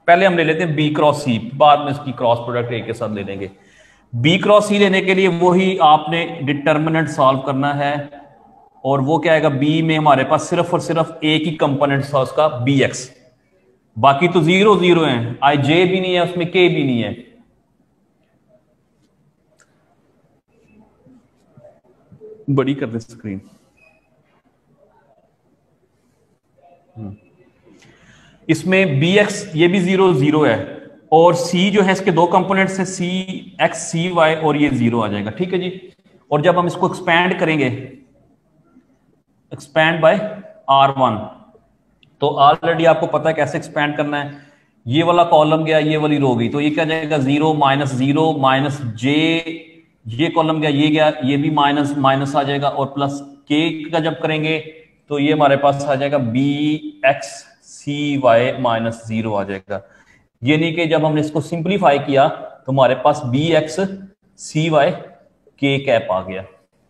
पहले हम ले लेते हैं बी क्रॉस सी, बाद में इसकी क्रॉस प्रोडक्ट ए के साथ ले लेंगे। बी क्रॉस सी लेने के लिए वही आपने डिटर्मिनेंट सॉल्व करना है, और वो क्या आएगा, बी में हमारे पास सिर्फ और सिर्फ एक ही कंपोनेंट था उसका बी एक्स, बाकी तो 0 0 है, आई जे भी नहीं है उसमें, के भी नहीं है। बड़ी कर दे स्क्रीन। इसमें बी एक्स ये भी 0 0 है, और सी जो है इसके दो कंपोनेंट्स हैं, सी एक्स सी वाई, और ये 0 आ जाएगा। ठीक है जी। और जब हम इसको एक्सपैंड करेंगे, एक्सपैंड बाय R1, तो ऑलरेडी आपको पता है कैसे एक्सपैंड करना है। ये वाला कॉलम गया, ये वाली रो गई, तो ये क्या जाएगा 0 0 माइनस जे, ये कॉलम गया, ये गया, ये भी माइनस माइनस आ जाएगा, और प्लस के का जब करेंगे तो ये हमारे पास आ जाएगा बी एक्स सी वाई माइनस 0 आ जाएगा। ये नहीं कि जब हमने इसको सिंप्लीफाई किया तो हमारे पास बी एक्स सी वाई के कैप आ गया।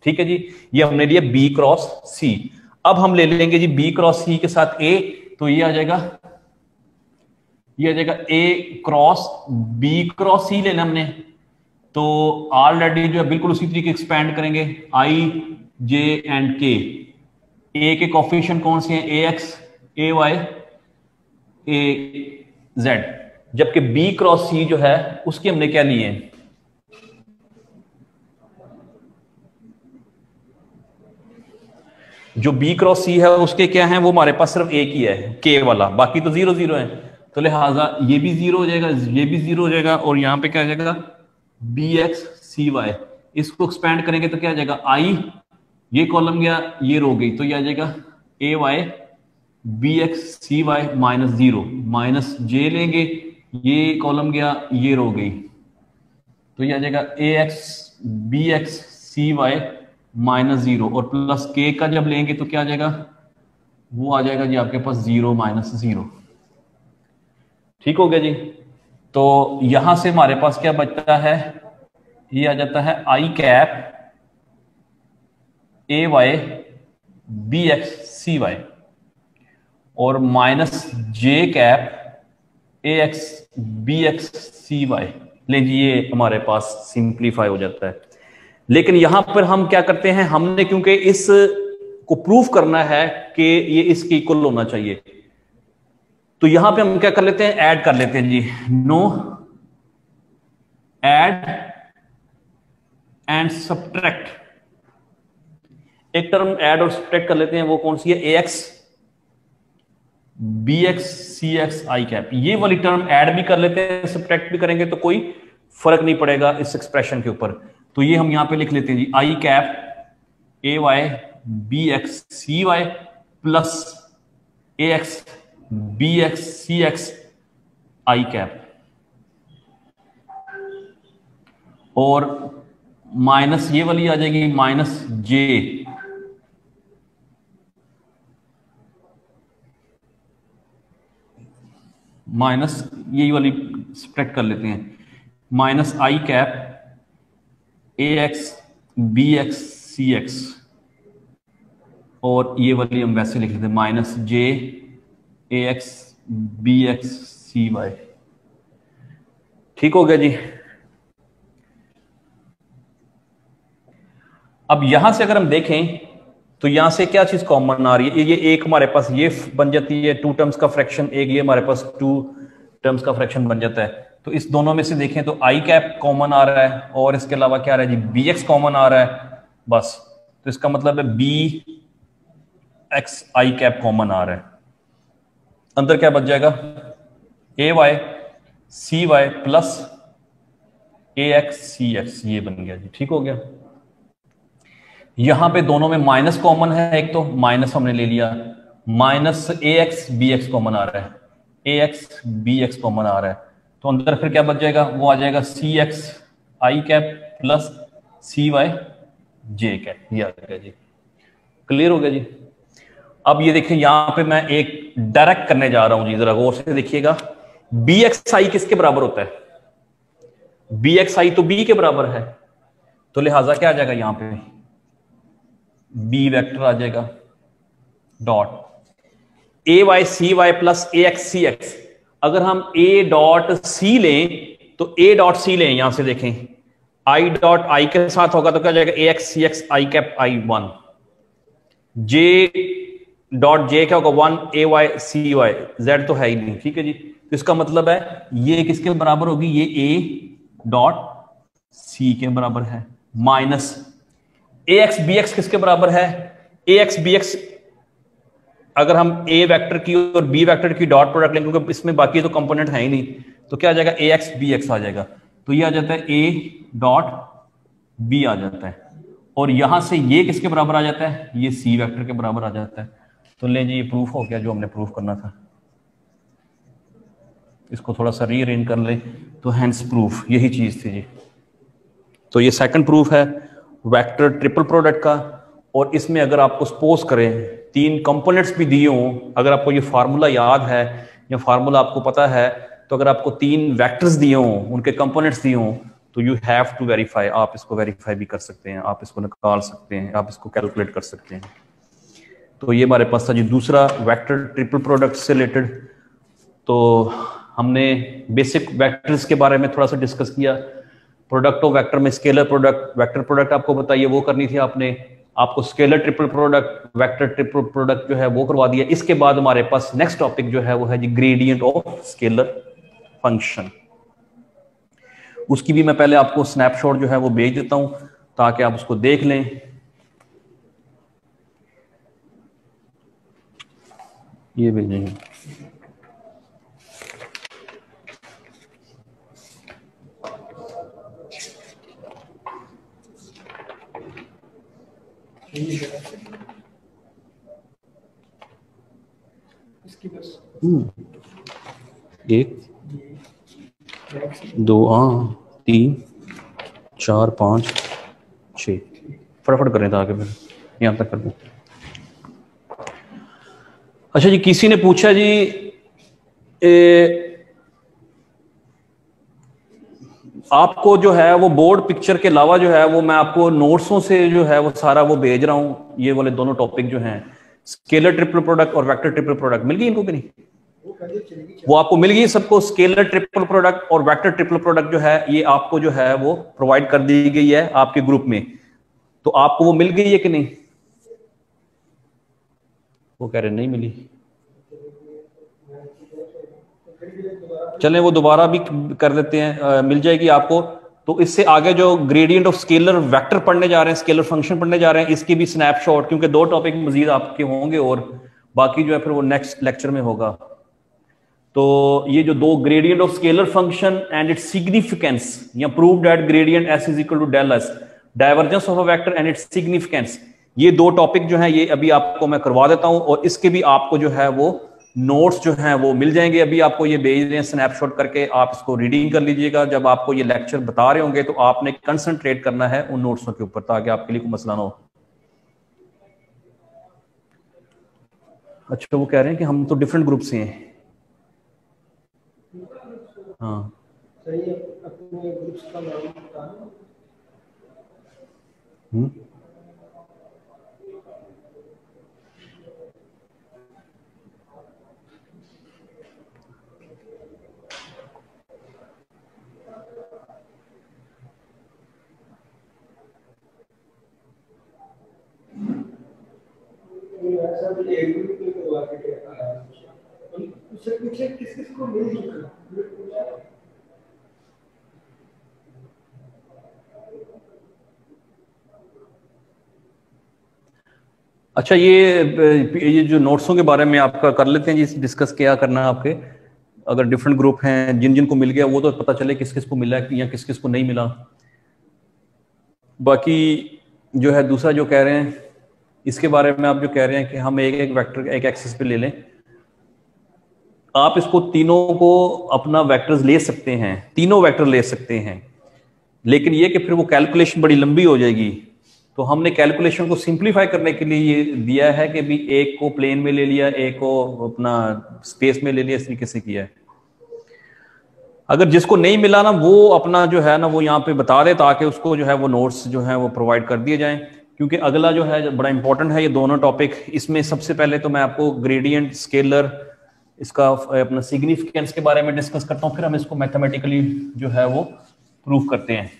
ठीक है जी, ये हमने लिया बी क्रॉस सी। अब हम ले लेंगे जी बी क्रॉस सी के साथ ए, तो ये आ जाएगा, ये आ जाएगा ए क्रॉस बी क्रॉस सी लेना हमने, तो ऑलरेडी जो है बिल्कुल उसी तरीके एक्सपैंड करेंगे, आई जे एंड के। ए के कोफिशिएंट कौन से हैं, ए एक्स ए वाई ए जेड, जबकि बी क्रॉस सी जो है उसके हमने क्या लिए हैं, जो बी क्रॉस सी है उसके क्या है, वो हमारे पास सिर्फ एक ही है के वाला, बाकी तो 0 0 है, तो लिहाजा ये भी 0 हो जाएगा, ये भी 0 हो जाएगा, और यहां पे क्या आ जाएगा बी एक्स सी वाई। इसको एक्सपैंड करेंगे तो क्या आ जाएगा, आई ये कॉलम गया, ये रो गई, तो ये आ जाएगा ए वाई बी एक्स सी वाई माइनस 0, माइनस जे लेंगे, ये कॉलम गया, ये रो गई, तो ये आ जाएगा A x B x C Y minus 0, और प्लस के का जब लेंगे तो क्या आ जाएगा, वो आ जाएगा जी आपके पास 0 माइनस 0। ठीक हो गया जी। तो यहां से हमारे पास क्या बचता है, ये आ जाता है I cap A Y B x C Y, और माइनस जे कैप ए एक्स बी एक्स सी वाई। ले जी, ये हमारे पास सिंप्लीफाई हो जाता है। लेकिन यहां पर हम क्या करते हैं, हमने क्योंकि इस को प्रूफ करना है कि ये इसके इक्वल होना चाहिए, तो यहां पे हम क्या कर लेते हैं, ऐड कर लेते हैं जी, नो ऐड एंड सब्ट्रैक्ट। एक टर्म ऐड और सब्ट्रैक्ट कर लेते हैं, वो कौन सी है, ए x B x C X I cap. ये वाली टर्म ऐड भी कर लेते हैं, सब्ट्रैक्ट भी करेंगे तो कोई फर्क नहीं पड़ेगा इस एक्सप्रेशन के ऊपर। तो ये हम यहां पे लिख लेते हैं जी, I cap A Y B x C Y plus A x B x C X I cap, और माइनस ये वाली आ जाएगी माइनस जे माइनस, यही वाली सब्ट्रैक्ट कर लेते हैं, minus i cap A x B x C x, और ये वाली हम वैसे लिख लेते हैं minus j a x B x C y. ठीक हो गया जी। अब यहां से अगर हम देखें तो यहां से क्या चीज कॉमन आ रही है, ये एक हमारे पास ये बन जाती है टू टर्म्स का फ्रैक्शन, एक ये हमारे पास टू टर्म्स का फ्रैक्शन बन जाता है। तो इस दोनों में से देखें तो आई कैप कॉमन आ रहा है और इसके अलावा क्या आ रहा है जी, बी एक्स कॉमन आ रहा है बस। तो इसका मतलब है B x I cap common आ रहा है। अंदर क्या बच जाएगा, ए वाई सी वाई प्लस ए एक्स सी एक्स, ये बन गया जी, ठीक हो गया। यहां पे दोनों में माइनस कॉमन है, एक तो माइनस हमने ले लिया, माइनस ए एक्स बी एक्स कॉमन आ रहा है, ए एक्स बी एक्स कॉमन आ रहा है। तो अंदर फिर क्या बच जाएगा, वो आ जाएगा C X I cap plus C Y J cap, ये आ जाएगा जी। क्लियर हो गया जी। अब ये देखिए यहां पे मैं एक डायरेक्ट करने जा रहा हूं जी, जरा गौर से देखिएगा। बी एक्स आई किसके बराबर होता है, बी एक्स आई तो बी के बराबर है, तो लिहाजा क्या आ जाएगा यहां पे, बी वेक्टर आ जाएगा dot a Y C Y plus A x C x. अगर हम ए डॉट सी लें तो ए डॉट सी लें, यहां से देखें आई डॉट आई के साथ होगा तो क्या जाएगा, A x C X I cap I one, J dot J क्या होगा one A Y C Y, Z तो है ही नहीं, ठीक है जी। तो इसका मतलब है ये किसके बराबर होगी, ये ए डॉट सी के बराबर है, माइनस ए एक्स बी एक्स किसके बराबर है, ए एक्स बी एक्स अगर हम ए वेक्टर की और बी वेक्टर की डॉट प्रोडक्ट लेंगे क्योंकि इसमें बाकी तो कंपोनेंट है ही नहीं, तो क्या आ जाएगा ए एक्स बी एक्स आ जाएगा। तो ये आ जाता है ए डॉट बी आ जाता है, और यहां से ये किसके बराबर आ जाता है, ये सी वेक्टर के बराबर आ जाता है। तो ले जी, ये प्रूफ हो गया जो हमने प्रूफ करना था। इसको थोड़ा सा रीअरेंज कर ले, तो हैंस प्रूफ यही चीज थी जी। तो ये सेकंड प्रूफ है वेक्टर ट्रिपल प्रोडक्ट का। और इसमें अगर आपको सपोज करें तीन कंपोनेंट्स भी दिए हों, अगर आपको ये फार्मूला याद है या फार्मूला आपको पता है, तो अगर आपको तीन वेक्टर्स दिए हों, उनके कंपोनेंट्स दिए हों, तो यू हैव टू वेरीफाई, आप इसको वेरीफाई भी कर सकते हैं, आप इसको निकाल सकते हैं, आप इसको कैलकुलेट कर सकते हैं। तो ये हमारे पास था जी दूसरा वेक्टर ट्रिपल प्रोडक्ट से रिलेटेड। तो हमने बेसिक वेक्टर्स के बारे में थोड़ा सा डिस्कस किया, प्रोडक्ट ऑफ वेक्टर में स्केलर प्रोडक्ट, वेक्टर प्रोडक्ट आपको बताइए वो करनी थी आपने, आपको scalar triple product vector triple product जो है वो करवा दिया। इसके बाद हमारे पास नेक्स्ट टॉपिक जो है वो है जी ग्रेडियंट ऑफ स्केलर फंक्शन। उसकी भी मैं पहले आपको स्नैपशॉट जो है वो भेज देता हूं ताकि आप उसको देख लें। ये भेजेंगे, एक दो तीन चार पाँच छः, फटाफट करें था आगे, फिर यहाँ तक कर दूँ। अच्छा जी, किसी ने पूछा जी आपको जो है वो बोर्ड पिक्चर के अलावा जो है वो मैं आपको नोट्सों से जो है वो सारा वो भेज रहा हूँ। ये वाले दोनों टॉपिक जो हैं स्केलर ट्रिपल प्रोडक्ट और वेक्टर ट्रिपल प्रोडक्ट, मिल गई इनको कि नहीं? वो आपको मिल गई सबको, स्केलर ट्रिपल प्रोडक्ट और वेक्टर ट्रिपल प्रोडक्ट जो है ये आपको जो है वो प्रोवाइड कर दी गई है आपके ग्रुप में। तो आपको वो मिल गई है कि नहीं? वो कह रहे नहीं मिली, चलें वो दोबारा भी कर देते हैं, मिल जाएगी आपको। तो इससे आगे जो ग्रेडियंट ऑफ स्केलर वेक्टर पढ़ने जा रहे हैं, स्केलर फंक्शन पढ़ने जा रहे हैं, इसकी भी स्नैपशॉट, क्योंकि दो टॉपिक मजीद आपके होंगे और बाकी जो है फिर वो नेक्स्ट लेक्चर में होगा। तो ये जो दो gradient of scalar function and its significance, या prove that gradient S is equal to del S, divergence of a vector and its significance, ये दो टॉपिक जो है ये अभी आपको मैं करवा देता हूं, और इसके भी आपको जो है वो नोट्स जो हैं वो मिल जाएंगे। अभी आपको ये भेज रहे हैं स्नैपशॉट करके, आप इसको रीडिंग कर लीजिएगा। जब आपको ये लेक्चर बता रहे होंगे तो आपने कंसंट्रेट करना है उन नोट्सों के ऊपर ताकि आपके लिए कोई मसला ना हो। अच्छा, वो कह रहे हैं कि हम तो डिफरेंट ग्रुप से हैं। हाँ सही है, अपने ग्रुप्स का नाम बताना। अच्छा, ये जो नोट्सों के बारे में आपका कर लेते हैं जी, डिस्कस क्या करना है आपके। अगर डिफरेंट ग्रुप हैं, जिन जिन को मिल गया वो तो पता चले किस किस को मिला या किस किस को नहीं मिला। बाकी जो है दूसरा जो कह रहे हैं इसके बारे में, आप जो कह रहे हैं कि हम एक एक वेक्टर एक एक्सिस पे ले लें, आप इसको तीनों को अपना वेक्टर्स ले सकते हैं, तीनों वेक्टर ले सकते हैं, लेकिन ये कि फिर वो कैलकुलेशन बड़ी लंबी हो जाएगी। तो हमने कैलकुलेशन को सिंप्लीफाई करने के लिए ये दिया है कि भी एक को प्लेन में ले लिया, एक को अपना स्पेस में ले लिया, इस तरीके से किया है। अगर जिसको नहीं मिला ना वो अपना जो है ना वो यहाँ पे बता दे, ताकि उसको जो है वो नोट्स जो है वो प्रोवाइड कर दिए जाएं, क्योंकि अगला जो है बड़ा इंपॉर्टेंट है ये दोनों टॉपिक। इसमें सबसे पहले तो मैं आपको ग्रेडियंट, स्केलर, इसका अपना सिग्निफिकेंस के बारे में डिस्कस करता हूँ, फिर हम इसको मैथमेटिकली जो है वो प्रूव करते हैं।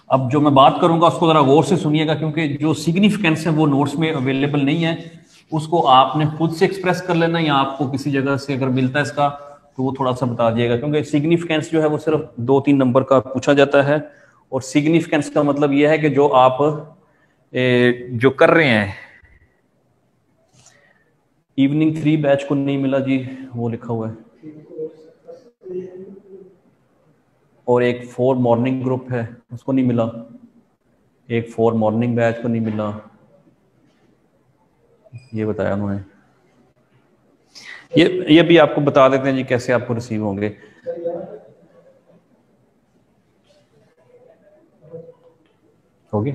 अब जो मैं बात करूंगा उसको जरा गौर से सुनिएगा, क्योंकि जो सिग्निफिकेंस है वो नोट्स में अवेलेबल नहीं है, उसको आपने खुद से एक्सप्रेस कर लेना, या आपको किसी जगह से अगर मिलता है इसका तो वो थोड़ा सा बता दिएगा, क्योंकि सिग्निफिकेंस जो है वो सिर्फ 2-3 नंबर का पूछा जाता है। और सिग्निफिकेंस का मतलब यह है कि जो आप जो कर रहे हैं। इवनिंग 3 बैच को नहीं मिला जी, वो लिखा हुआ है, और एक 4 मॉर्निंग ग्रुप है उसको नहीं मिला, एक 4 मॉर्निंग बैच को नहीं मिला, ये बताया उन्होंने। ये भी आपको बता देते हैं जी कैसे आपको रिसीव होंगे। हो गया?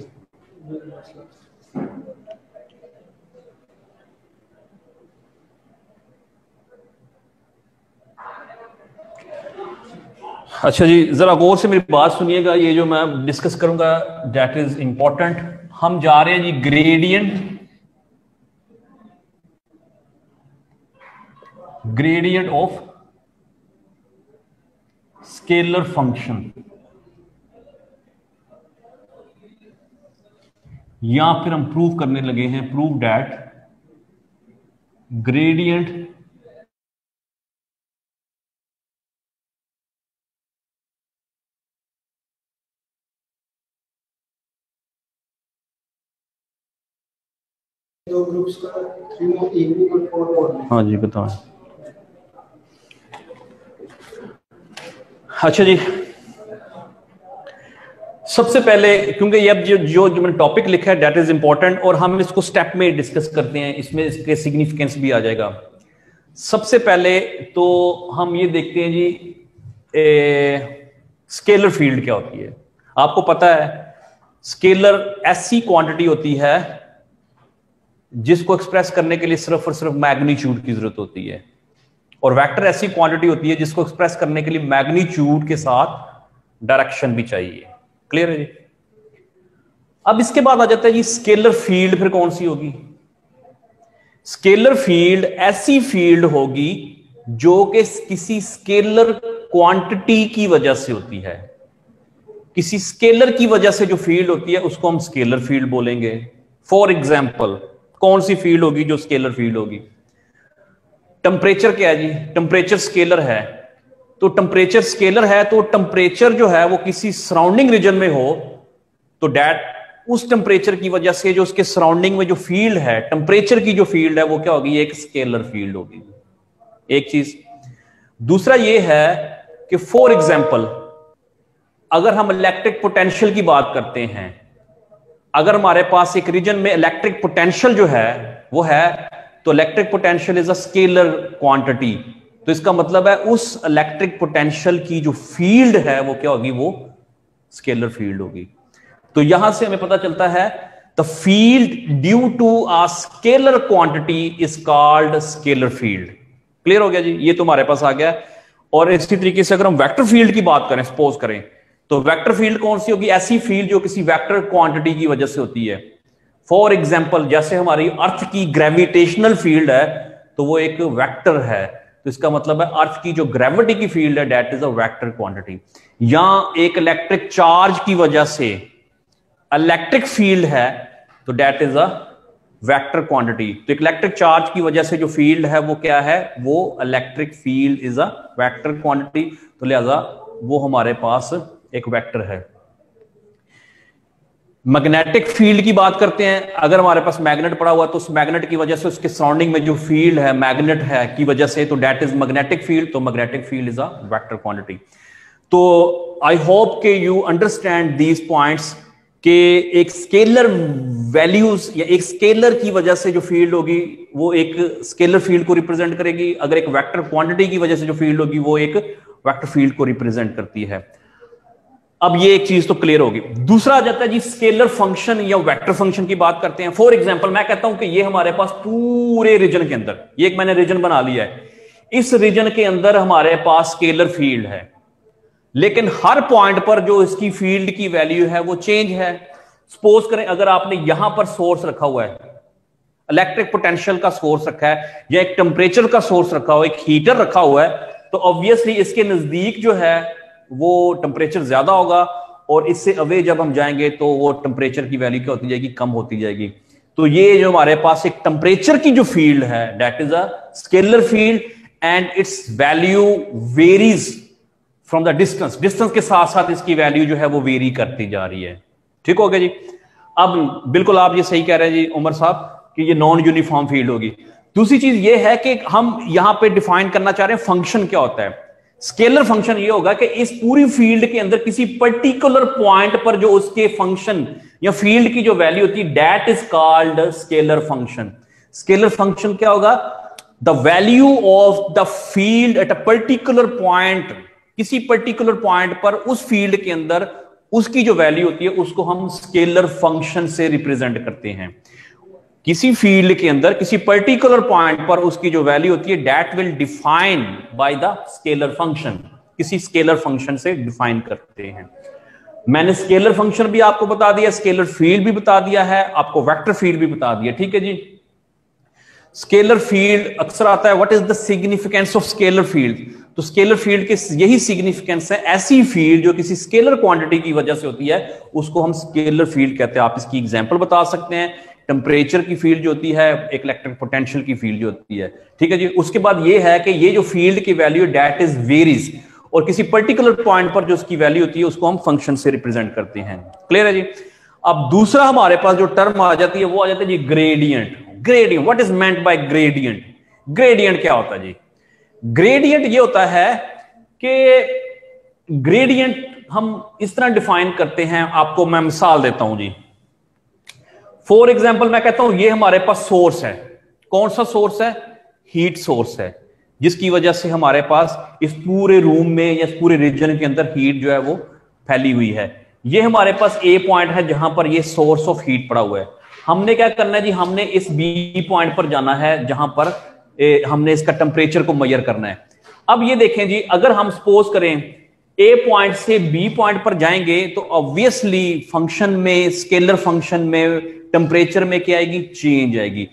अच्छा जी, जरा गौर से मेरी बात सुनिएगा, ये जो मैं डिस्कस करूंगा दैट इज इंपॉर्टेंट। हम जा रहे हैं जी ग्रेडियंट ऑफ स्केलर फंक्शन, या फिर हम प्रूव करने लगे हैं, प्रूव दैट ग्रेडियंट दो ग्रुप्स का 3 इवनिंग और 4 मॉर्निंग। हाँ जी बताओ। अच्छा जी, सबसे पहले क्योंकि ये अब जो मैंने टॉपिक लिखा है दैट इज इंपॉर्टेंट, और हम इसको स्टेप में डिस्कस करते हैं, इसमें इसके सिग्निफिकेंस भी आ जाएगा। सबसे पहले तो हम ये देखते हैं जी स्केलर फील्ड क्या होती है। आपको पता है स्केलर ऐसी क्वांटिटी होती है जिसको एक्सप्रेस करने के लिए सिर्फ और सिर्फ मैग्नीट्यूड की जरूरत होती है, और वेक्टर ऐसी क्वांटिटी होती है जिसको एक्सप्रेस करने के लिए मैग्नीट्यूड के साथ डायरेक्शन भी चाहिए। क्लियर है जी? अब इसके बाद आ जाता है जी स्केलर फील्ड। फिर कौन सी होगी? स्केलर फील्ड ऐसी फील्ड होगी जो कि किसी स्केलर क्वांटिटी की वजह से होती है। किसी स्केलर की वजह से जो फील्ड होती है उसको हम स्केलर फील्ड बोलेंगे। फॉर एग्जाम्पल कौन सी फील्ड होगी जो स्केलर फील्ड होगी? टेम्परेचर क्या है जी? टेम्परेचर स्केलर है, तो टेम्परेचर स्केलर है तो टेम्परेचर जो है वो किसी सराउंडिंग रीजन में हो तो डैट उस टेम्परेचर की वजह से जो उसके सराउंडिंग में जो फील्ड है, टेम्परेचर की जो फील्ड है वो क्या होगी? एक स्केलर फील्ड होगी। एक चीज। दूसरा ये है कि फॉर एग्जाम्पल अगर हम इलेक्ट्रिक पोटेंशियल की बात करते हैं, अगर हमारे पास एक रीजन में इलेक्ट्रिक पोटेंशियल जो है वो है, तो electric potential is a scalar quantity, तो इसका मतलब है उस इलेक्ट्रिक पोटेंशियल की जो फील्ड है वो क्या होगी? वो स्केलर फील्ड होगी। तो यहां से हमें पता चलता है the field due to a scalar quantity is called scalar field. Clear हो गया जी? ये तो हमारे पास आ गया। और इसी तरीके से अगर हम वेक्टर फील्ड की बात करें, सपोज करें, तो वेक्टर फील्ड कौन सी होगी? ऐसी फील्ड जो किसी वेक्टर क्वांटिटी की वजह से होती है। फॉर एग्जाम्पल जैसे हमारी अर्थ की ग्रेविटेशनल फील्ड है तो वो एक वेक्टर है, तो इसका मतलब है अर्थ की जो ग्रेविटी की फील्ड है that is a vector quantity. या एक इलेक्ट्रिक चार्ज की वजह से इलेक्ट्रिक फील्ड है तो that is a vector quantity. तो इलेक्ट्रिक चार्ज की वजह से जो फील्ड है वो क्या है, वो electric field is a vector quantity, तो लिहाजा वो हमारे पास एक वेक्टर है। मैग्नेटिक फील्ड की बात करते हैं, अगर हमारे पास मैग्नेट पड़ा हुआ तो उस मैग्नेट की वजह से उसके सराउंडिंग में जो फील्ड है मैग्नेट है की वजह से, तो दैट इज मैग्नेटिक फील्ड, तो magnetic field is a vector quantity. तो आई होप के यू अंडरस्टैंड दीज पॉइंट्स कि एक स्केलर वैल्यूज या एक स्केलर की वजह से जो फील्ड होगी वो एक स्केलर फील्ड को रिप्रेजेंट करेगी, अगर एक वेक्टर क्वांटिटी की वजह से जो फील्ड होगी वो एक वेक्टर फील्ड को रिप्रेजेंट करती है। अब ये एक चीज तो क्लियर होगी। दूसरा आ जाता है जी स्केलर फंक्शन या वेक्टर फंक्शन की बात करते हैं। फॉर एग्जांपल मैं कहता हूं कि ये हमारे पास पूरे रीजन के अंदर, ये एक मैंने रीजन बना लिया है, इस रीजन के अंदर हमारे पास स्केलर फील्ड है, लेकिन हर पॉइंट पर जो इसकी फील्ड की वैल्यू है वो चेंज है। सपोज करें अगर आपने यहां पर सोर्स रखा हुआ है, इलेक्ट्रिक पोटेंशियल का सोर्स रखा है या एक टेम्परेचर का सोर्स रखा हुआ है, एक हीटर रखा हुआ है, तो ऑब्वियसली इसके नजदीक जो है वो टेम्परेचर ज्यादा होगा और इससे अवे जब हम जाएंगे तो वो टेम्परेचर की वैल्यू क्या होती जाएगी, कम होती जाएगी। तो ये जो हमारे पास एक टेम्परेचर की जो फील्ड है that is a scalar field and it's value varies from the distance, distance के साथ साथ इसकी वैल्यू जो है वो वेरी करती जा रही है। ठीक हो गया जी। अब बिल्कुल आप ये सही कह रहे हैं जी उमर साहब कि ये नॉन यूनिफॉर्म फील्ड होगी। दूसरी चीज ये है कि हम यहां पे डिफाइन करना चाह रहे हैं फंक्शन क्या होता है। स्केलर फंक्शन ये होगा कि इस पूरी फील्ड के अंदर किसी पर्टिकुलर पॉइंट पर जो उसके फंक्शन या फील्ड की जो वैल्यू होती है that is called scalar function. Scalar function क्या होगा, the value of the field at a particular point, किसी पर्टिकुलर पॉइंट पर उस फील्ड के अंदर उसकी जो वैल्यू होती है उसको हम स्केलर फंक्शन से रिप्रेजेंट करते हैं। किसी फील्ड के अंदर किसी पर्टिकुलर पॉइंट पर उसकी जो वैल्यू होती है that will define by the scalar function, किसी स्केलर फंक्शन से डिफाइन करते हैं। मैंने स्केलर फंक्शन भी आपको बता दिया, स्केलर फील्ड भी बता दिया है, आपको वेक्टर फील्ड भी बता दिया। ठीक है जी। स्केलर फील्ड अक्सर आता है what is the significance of scalar field, तो स्केलर फील्ड के यही सिग्निफिकेंस है, ऐसी फील्ड जो किसी स्केलर क्वांटिटी की वजह से होती है उसको हम स्केलर फील्ड कहते हैं। आप इसकी एग्जांपल बता सकते हैं, टेम्परेचर की फील्ड जो होती है, एक इलेक्ट्रिक पोटेंशियल की फील्ड जो होती है। ठीक है जी। उसके बाद ये है कि ये जो फील्ड की वैल्यू दैट इज वेरीज, और किसी पर्टिकुलर पॉइंट पर जो उसकी वैल्यू होती है उसको हम फंक्शन से रिप्रेजेंट करते हैं। क्लियर है जी। अब दूसरा हमारे पास जो टर्म आ जाती है वो आ जाता है जी gradient. Gradient, what is meant by gradient? Gradient क्या होता है जी? ग्रेडियंट ये होता है कि ग्रेडियंट हम इस तरह डिफाइन करते हैं, आपको मैं मिसाल देता हूं जी। फॉर एग्जाम्पल मैं कहता हूं ये हमारे पास सोर्स है, कौन सा सोर्स है? हीट सोर्स है, जिसकी वजह से हमारे पास इस पूरे रूम में या इस पूरे रीजन के अंदर हीट जो है वो फैली हुई है। ये हमारे पास ए पॉइंट है जहां पर ये सोर्स ऑफ हीट पड़ा हुआ है। हमने क्या करना है जी, हमने इस बी पॉइंट पर जाना है जहां पर हमने इसका टेम्परेचर को मेजर करना है। अब ये देखें जी, अगर हम सपोज करें ए पॉइंट से बी पॉइंट पर जाएंगे तो ऑब्वियसली फंक्शन में, स्केलर फंक्शन में टेम्परेचर में क्या आएगी? चेंज आएगी।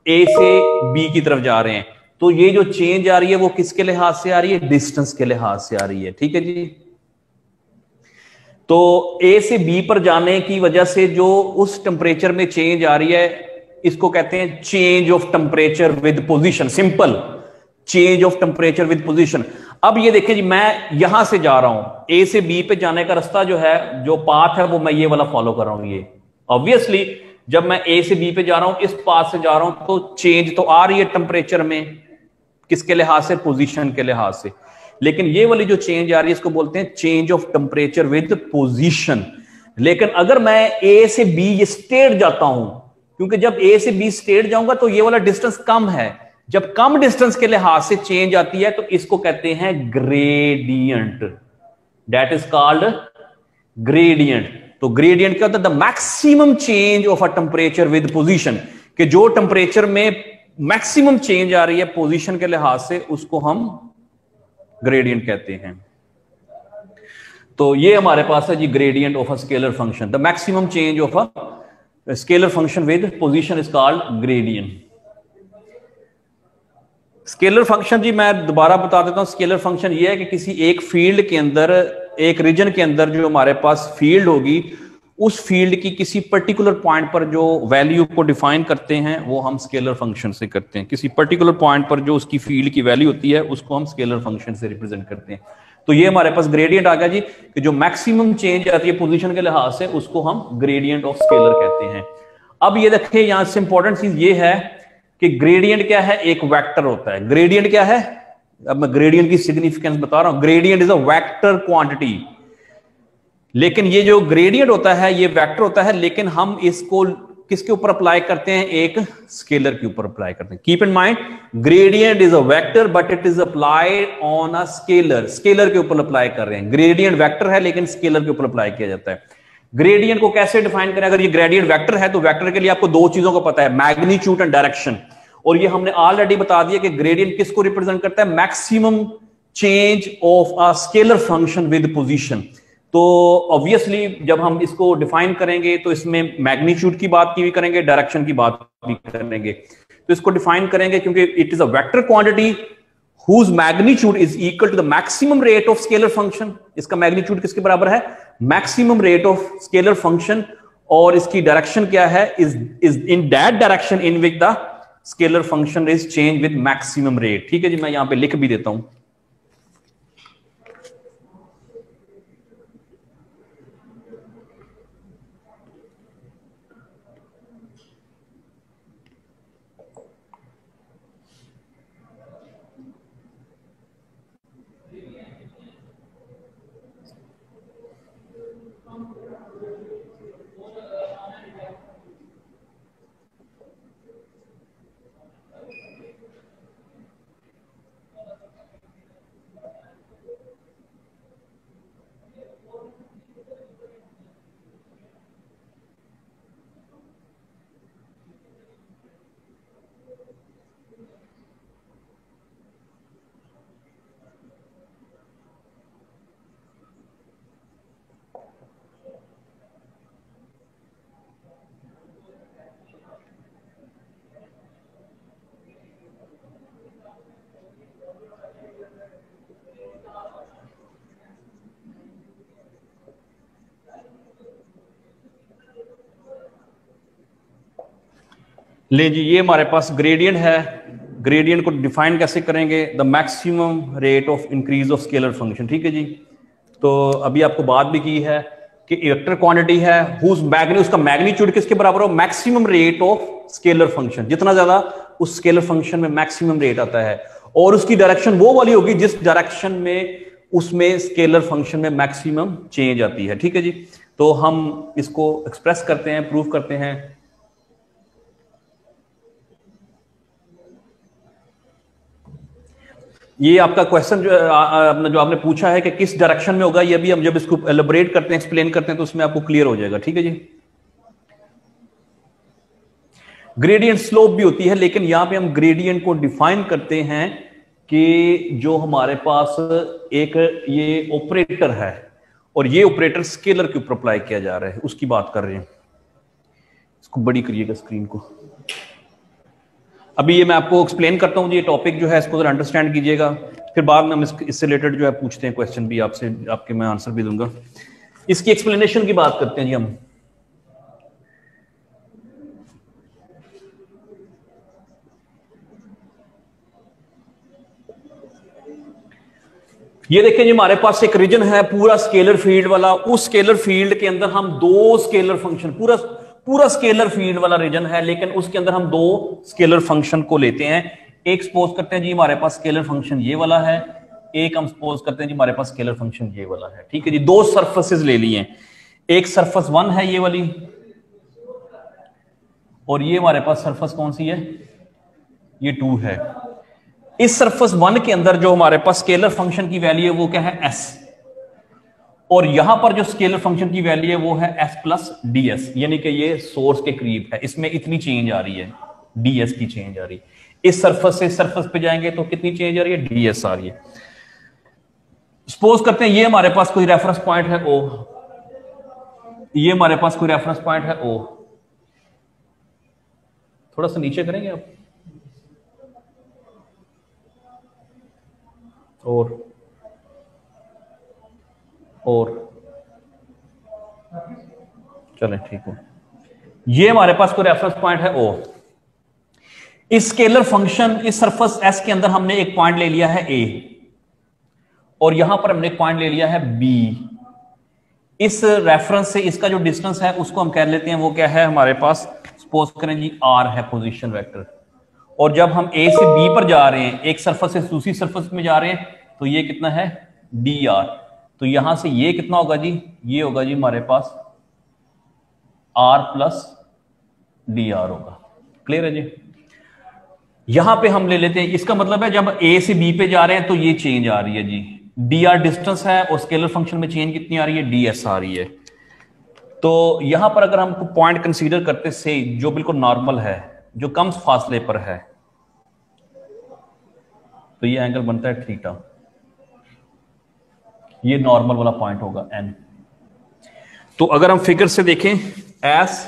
ए से बी की तरफ जा रहे हैं तो ये जो चेंज आ रही है वो किसके लिहाज से आ रही है? डिस्टेंस के लिहाज से आ रही है। ठीक है जी। तो ए से बी पर जाने की वजह से जो उस टेम्परेचर में चेंज आ रही है इसको कहते हैं change of temperature with position. Simple, change of temperature with position. अब ये देखिए जी, मैं यहां से जा रहा हूं, ए से बी पे जाने का रास्ता जो है, जो पाथ है वो मैं ये वाला फॉलो कर रहा हूं। ये ऑब्वियसली जब मैं ए से बी पे जा रहा हूं, इस पाथ से जा रहा हूं, तो चेंज तो आ रही है टेम्परेचर में, किसके लिहाज से? पोजीशन के लिहाज से। लेकिन ये वाली जो चेंज आ रही है इसको बोलते हैं change of temperature with position. लेकिन अगर मैं ए से बी ये स्ट्रेट जाता हूं, क्योंकि जब ए से बी स्ट्रेट जाऊंगा तो ये वाला डिस्टेंस कम है, जब कम डिस्टेंस के लिहाज से चेंज आती है तो इसको कहते हैं gradient. That is called gradient. तो ग्रेडियंट क्या होता है? The maximum change of a temperature with position, कि जो टेम्परेचर में मैक्सिमम चेंज आ रही है पोजीशन के लिहाज से उसको हम ग्रेडियंट कहते हैं। तो ये हमारे पास है जी gradient of a scalar function. The maximum change of a scalar function with position is called gradient. Scalar function जी मैं दोबारा बता देता हूं, स्केलर फंक्शन ये है कि किसी एक फील्ड के अंदर, एक रीजन के अंदर जो हमारे पास फील्ड होगी उस फील्ड की किसी पर्टिकुलर पॉइंट पर जो वैल्यू को डिफाइन करते हैं वो हम स्केलर फंक्शन से करते हैं। किसी पर्टिकुलर पॉइंट पर जो उसकी फील्ड की वैल्यू होती है उसको हम स्केलर फंक्शन से रिप्रेजेंट करते हैं। तो ये हमारे पास ग्रेडियंट आ गया जी, कि जो मैक्सिमम चेंज आती है पोजीशन के लिहाज से उसको हम ग्रेडियंट ऑफ स्केलर कहते हैं। अब ये देखिए यहां से इंपॉर्टेंट चीज ये है कि ग्रेडियंट क्या है, एक वेक्टर होता है। ग्रेडियंट क्या है, अब मैं ग्रेडियंट की सिग्निफिकेंस बता रहा हूं। Gradient is a vector quantity, लेकिन ये जो ग्रेडियंट होता है ये वेक्टर होता है, लेकिन हम इसको किसके ऊपर अप्लाई करते हैं, एक स्केलर के ऊपर अप्लाई करते हैं। Keep in mind, gradient is a vector but it is applied on a scalar. Scalar के ऊपर अप्लाई कर रहे हैं। ग्रेडियंट वेक्टर है लेकिन स्केलर के ऊपर अप्लाई किया जाता है। ग्रेडियंट को कैसे डिफाइन करें, अगर ये ग्रेडियंट वेक्टर है तो वेक्टर के लिए आपको दो चीजों को पता है, मैग्नीट्यूड एंड डायरेक्शन। और ये हमने ऑलरेडी बता दिया कि ग्रेडियंट किसको रिप्रेजेंट करता है, maximum change of a scalar function with position. तो ऑब्वियसली जब हम इसको डिफाइन करेंगे तो इसमें मैग्नीट्यूड की बात भी करेंगे, डायरेक्शन की बात भी करेंगे। तो इसको डिफाइन करेंगे क्योंकि it is a vector quantity whose magnitude is equal to the maximum rate of scalar function। इसका मैग्नीट्यूड किसके बराबर है, maximum rate of scalar function. और इसकी डायरेक्शन क्या है, is in that direction in which the scalar function is change with maximum rate. ठीक है जी, मैं यहां पे लिख भी देता हूं। ले जी, ये हमारे पास ग्रेडियंट है। ग्रेडियंट को डिफाइन कैसे करेंगे, the maximum rate of increase of scalar function. ठीक है जी, तो अभी आपको बात भी की है कि वेक्टर क्वांटिटी है उसका मैग्नीट्यूड किसके बराबर हो, maximum rate of scalar function. जितना ज्यादा उस स्केलर फंक्शन में मैक्सिमम रेट आता है, और उसकी डायरेक्शन वो वाली होगी जिस डायरेक्शन में उसमें स्केलर फंक्शन में मैक्सिमम चेंज आती है। ठीक है जी, तो हम इसको एक्सप्रेस करते हैं, प्रूव करते हैं। ये आपका क्वेश्चन जो आपने पूछा है कि किस डायरेक्शन में होगा, ये भी हम जब इसको एलिब्रेट करते हैं, एक्सप्लेन करते हैं, तो उसमें आपको क्लियर हो जाएगा। ठीक है जी, ग्रेडियंट स्लोप भी होती है, लेकिन यहां पे हम ग्रेडियंट को डिफाइन करते हैं कि जो हमारे पास एक ये ऑपरेटर है और ये ऑपरेटर स्केलर के ऊपर अप्लाई किया जा रहा है, उसकी बात कर रहे हैं। इसको बड़ी करिएगा स्क्रीन को। अभी ये मैं आपको एक्सप्लेन करता हूँ, ये टॉपिक जो है इसको जरा अंडरस्टैंड कीजिएगा, फिर बाद में हम इससे रिलेटेड जो है पूछते हैं क्वेश्चन भी आपसे, आपके मैं आंसर भी दूंगा। इसकी एक्सप्लेनेशन की बात करते हैं जी हम। ये देखें जी, हमारे पास एक रीजन है पूरा स्केलर फील्ड वाला। उस स्केलर फील्ड के अंदर हम दो स्केलर फंक्शन, पूरा स्केलर फील्ड वाला रीजन है, लेकिन उसके अंदर हम दो स्केलर फंक्शन को लेते हैं। एक सपोज करते हैं जी हमारे पास स्केलर फंक्शन ये वाला है, एक हम सपोज करते हैं जी हमारे पास स्केलर फंक्शन ये वाला है। ठीक है जी, दो सरफेसेस ले लिए, एक सरफेस 1 है ये वाली, और ये हमारे पास सरफेस कौन सी है, ये 2 है। इस सरफेस 1 के अंदर जो हमारे पास स्केलर फंक्शन की वैल्यू है वो क्या है, s, और यहां पर जो स्केलर फंक्शन की वैल्यू है वो है s प्लस ds, यानी कि ये सोर्स के करीब है, इसमें इतनी चेंज आ रही है, ds की चेंज आ रही है। इस सरफेस से सरफेस पे जाएंगे तो कितनी चेंज आ रही है, ds आ रही है। सपोज करते हैं ये हमारे पास कोई रेफरेंस पॉइंट है o, ये हमारे पास कोई रेफरेंस पॉइंट है o। थोड़ा सा नीचे करेंगे आप, और चलें ठीक है, ये हमारे पास कोई रेफरेंस पॉइंट है ओ। इस स्केलर फंक्शन इस सरफेस एस के अंदर हमने एक पॉइंट ले लिया है ए और यहां पर हमने एक पॉइंट ले लिया है बी। इस रेफरेंस से इसका जो डिस्टेंस है उसको हम कह लेते हैं, वो क्या है हमारे पास, सपोज करें जी आर है पोजीशन वेक्टर। और जब हम ए से बी पर जा रहे हैं, एक सरफेस से दूसरी सरफेस में जा रहे हैं, तो ये कितना है डी आर। तो यहां से ये कितना होगा जी, ये होगा जी हमारे पास आर प्लस डी आर होगा। क्लियर है जी। यहां पे हम ले लेते हैं, इसका मतलब है जब ए से बी पे जा रहे हैं तो ये चेंज आ रही है जी, डी आर डिस्टेंस है और स्केलर फंक्शन में चेंज कितनी आ रही है, डी एस आ रही है। तो यहां पर अगर हम पॉइंट कंसीडर करते से जो बिल्कुल नॉर्मल है, जो कम फासले पर है, तो ये एंगल बनता है थीटा। ये नॉर्मल वाला पॉइंट होगा एन। तो अगर हम फिगर से देखें, एस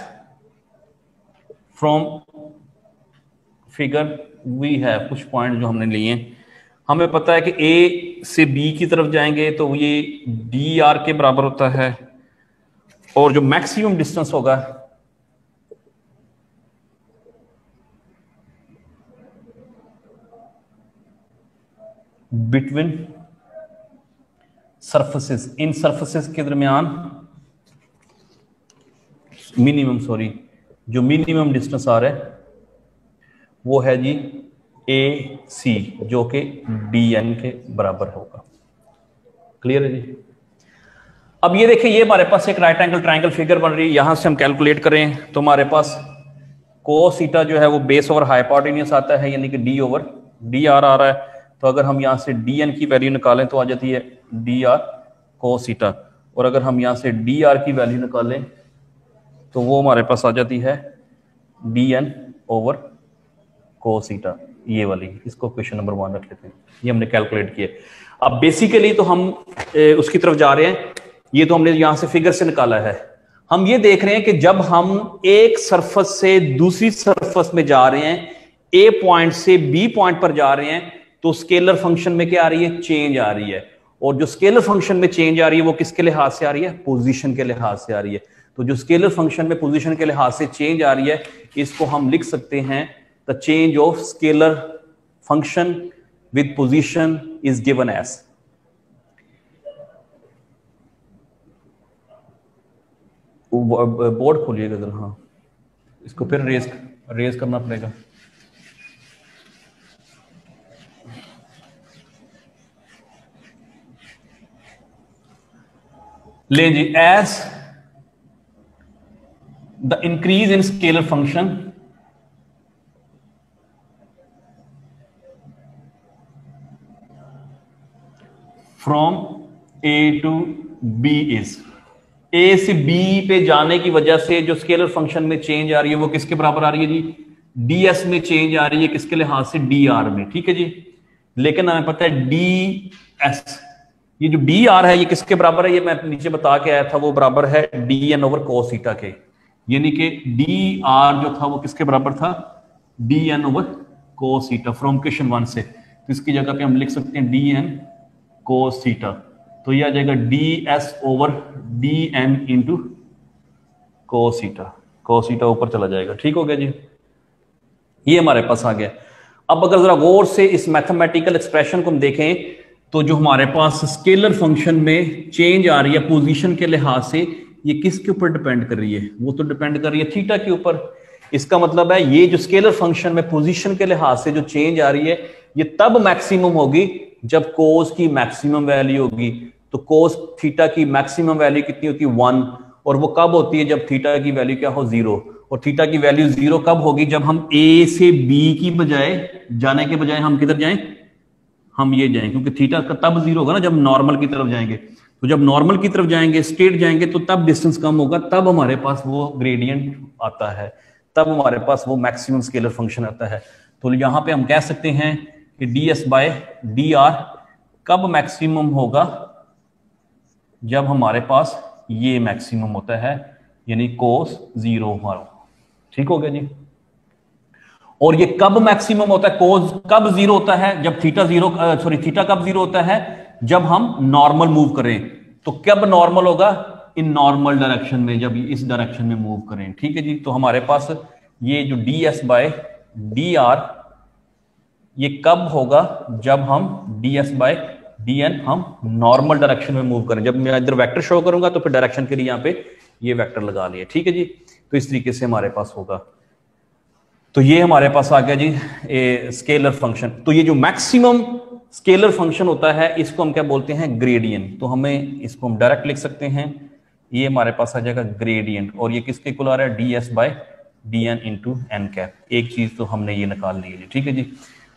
फ्रॉम फिगर वी है कुछ पॉइंट जो हमने लिए, हमें पता है कि ए से बी की तरफ जाएंगे तो ये डी आर के बराबर होता है, और जो मैक्सिमम डिस्टेंस होगा बिटवीन सरफेसेस, इन सरफेसेस के दरमियान जो मिनिमम डिस्टेंस आ रहा है वो है जी ए सी, जो कि डी एन के बराबर होगा। क्लियर है जी। अब ये देखिए, ये हमारे पास एक राइट एंगल ट्रायंगल फिगर बन रही है। यहां से हम कैलकुलेट करें तो हमारे पास कोस थीटा जो है वो बेस ओवर हाइपोटेन्यूस आता है, यानी कि डी ओवर डी आर आ रहा है। तो अगर हम यहां से डी एन की वैल्यू निकालें तो आ जाती है डी आर कोस थीटा, और अगर हम यहां से डी आर की वैल्यू निकालें तो वो हमारे पास आ जाती है d n over cos theta, ये वाली। इसको क्वेश्चन नंबर 1 रख लेते हैं, ये हमने कैलकुलेट किया। अब बेसिकली तो हम उसकी तरफ जा रहे हैं, ये तो हमने यहां से फिगर से निकाला है। हम ये देख रहे हैं कि जब हम एक सरफेस से दूसरी सरफेस में जा रहे हैं, ए पॉइंट से बी पॉइंट पर जा रहे हैं, तो स्केलर फंक्शन में क्या आ रही है, चेंज आ रही है। और जो स्केलर फंक्शन में चेंज आ रही है वो किसके लिहाज से आ रही है, पोजीशन के लिहाज से आ रही है। तो जो स्केलर फंक्शन में पोजीशन के लिहाज से चेंज आ रही है, इसको हम लिख सकते हैं the change of scalar function with position is given as. Board खोलिएगा जरा, हाँ इसको फिर रेज करना पड़ेगा। ले जी, as the increase in scalar function from A to B is, A से बी पे जाने की वजह से जो स्केलर फंक्शन में चेंज आ रही है वो किसके बराबर आ रही है जी, डी एस में चेंज आ रही है, किसके लिहाज से, डी आर में। ठीक है जी। लेकिन हमें पता है डी एस, ये जो डी आर है ये किसके बराबर है, ये मैं नीचे बता के आया था, वो बराबर है d n over cos theta के। यानी कि डी आर जो था वो किसके बराबर था, d n over cos theta, from question 1 से। तो इसकी जगह पे हम लिख सकते हैं डी एन कोस थीटा, तो ये आ जाएगा d s over d n into cos theta. Cos theta ऊपर चला जाएगा। ठीक हो गया जी, ये हमारे पास आ गया। अब अगर जरा गौर से इस मैथमेटिकल एक्सप्रेशन को हम देखें तो जो हमारे पास स्केलर फंक्शन में चेंज आ रही है पोजीशन के लिहाज से, ये किसके ऊपर डिपेंड कर रही है, वो तो डिपेंड कर रही है थीटा के ऊपर। इसका मतलब है ये जो स्केलर फंक्शन में पोजीशन के लिहाज से जो चेंज आ रही है, ये तब मैक्सिमम होगी जब कोस की मैक्सिमम वैल्यू होगी। तो कोस थीटा की मैक्सिमम वैल्यू कितनी होती है, 1, और वो कब होती है, जब थीटा की वैल्यू क्या हो, 0। और थीटा की वैल्यू 0 कब होगी, जब हम ए से बी की बजाय जाने के बजाय हम किधर जाएं, हम ये जाएं, क्योंकि थीटा का तब 0 होगा ना जब नॉर्मल की तरफ जाएंगे। तो जब नॉर्मल की तरफ जाएंगे, स्ट्रेट जाएंगे, तो तब डिस्टेंस कम होगा, तब हमारे पास वो ग्रेडियंट आता है, तब हमारे पास वो मैक्सिमम स्केलर फंक्शन आता है। तो यहां पे हम कह सकते हैं कि d s by d r कब मैक्सिमम होगा, जब हमारे पास ये मैक्सिमम होता है, यानी कोस 0 हमारा। ठीक हो गया जी। और ये कब मैक्सिमम होता है, कोस कब 0 होता है, जब थीटा कब 0 होता है, जब हम नॉर्मल मूव करें। तो कब नॉर्मल होगा, इन नॉर्मल डायरेक्शन में, जब इस डायरेक्शन में मूव करें, ठीक है जी। तो हमारे पास ये जो ds बाय dr ये कब होगा, जब हम ds बाय dn हम नॉर्मल डायरेक्शन में मूव करें। जब मैं इधर वेक्टर शो करूंगा तो फिर डायरेक्शन के लिए यहाँ पे ये वेक्टर लगा लिए, ठीक है जी। तो इस तरीके से हमारे पास होगा। तो ये हमारे पास आ गया जी ए स्केलर फंक्शन। तो ये जो मैक्सिमम स्केलर फंक्शन होता है इसको हम क्या बोलते हैं, ग्रेडियंट। तो हमें इसको हम डायरेक्ट लिख सकते हैं, ये हमारे पास आ जाएगा ग्रेडियंट, और ये किसके इक्वल आ रहा है, ds by dn into n cap. एक चीज तो हमने ये निकाल ली है, ठीक है जी।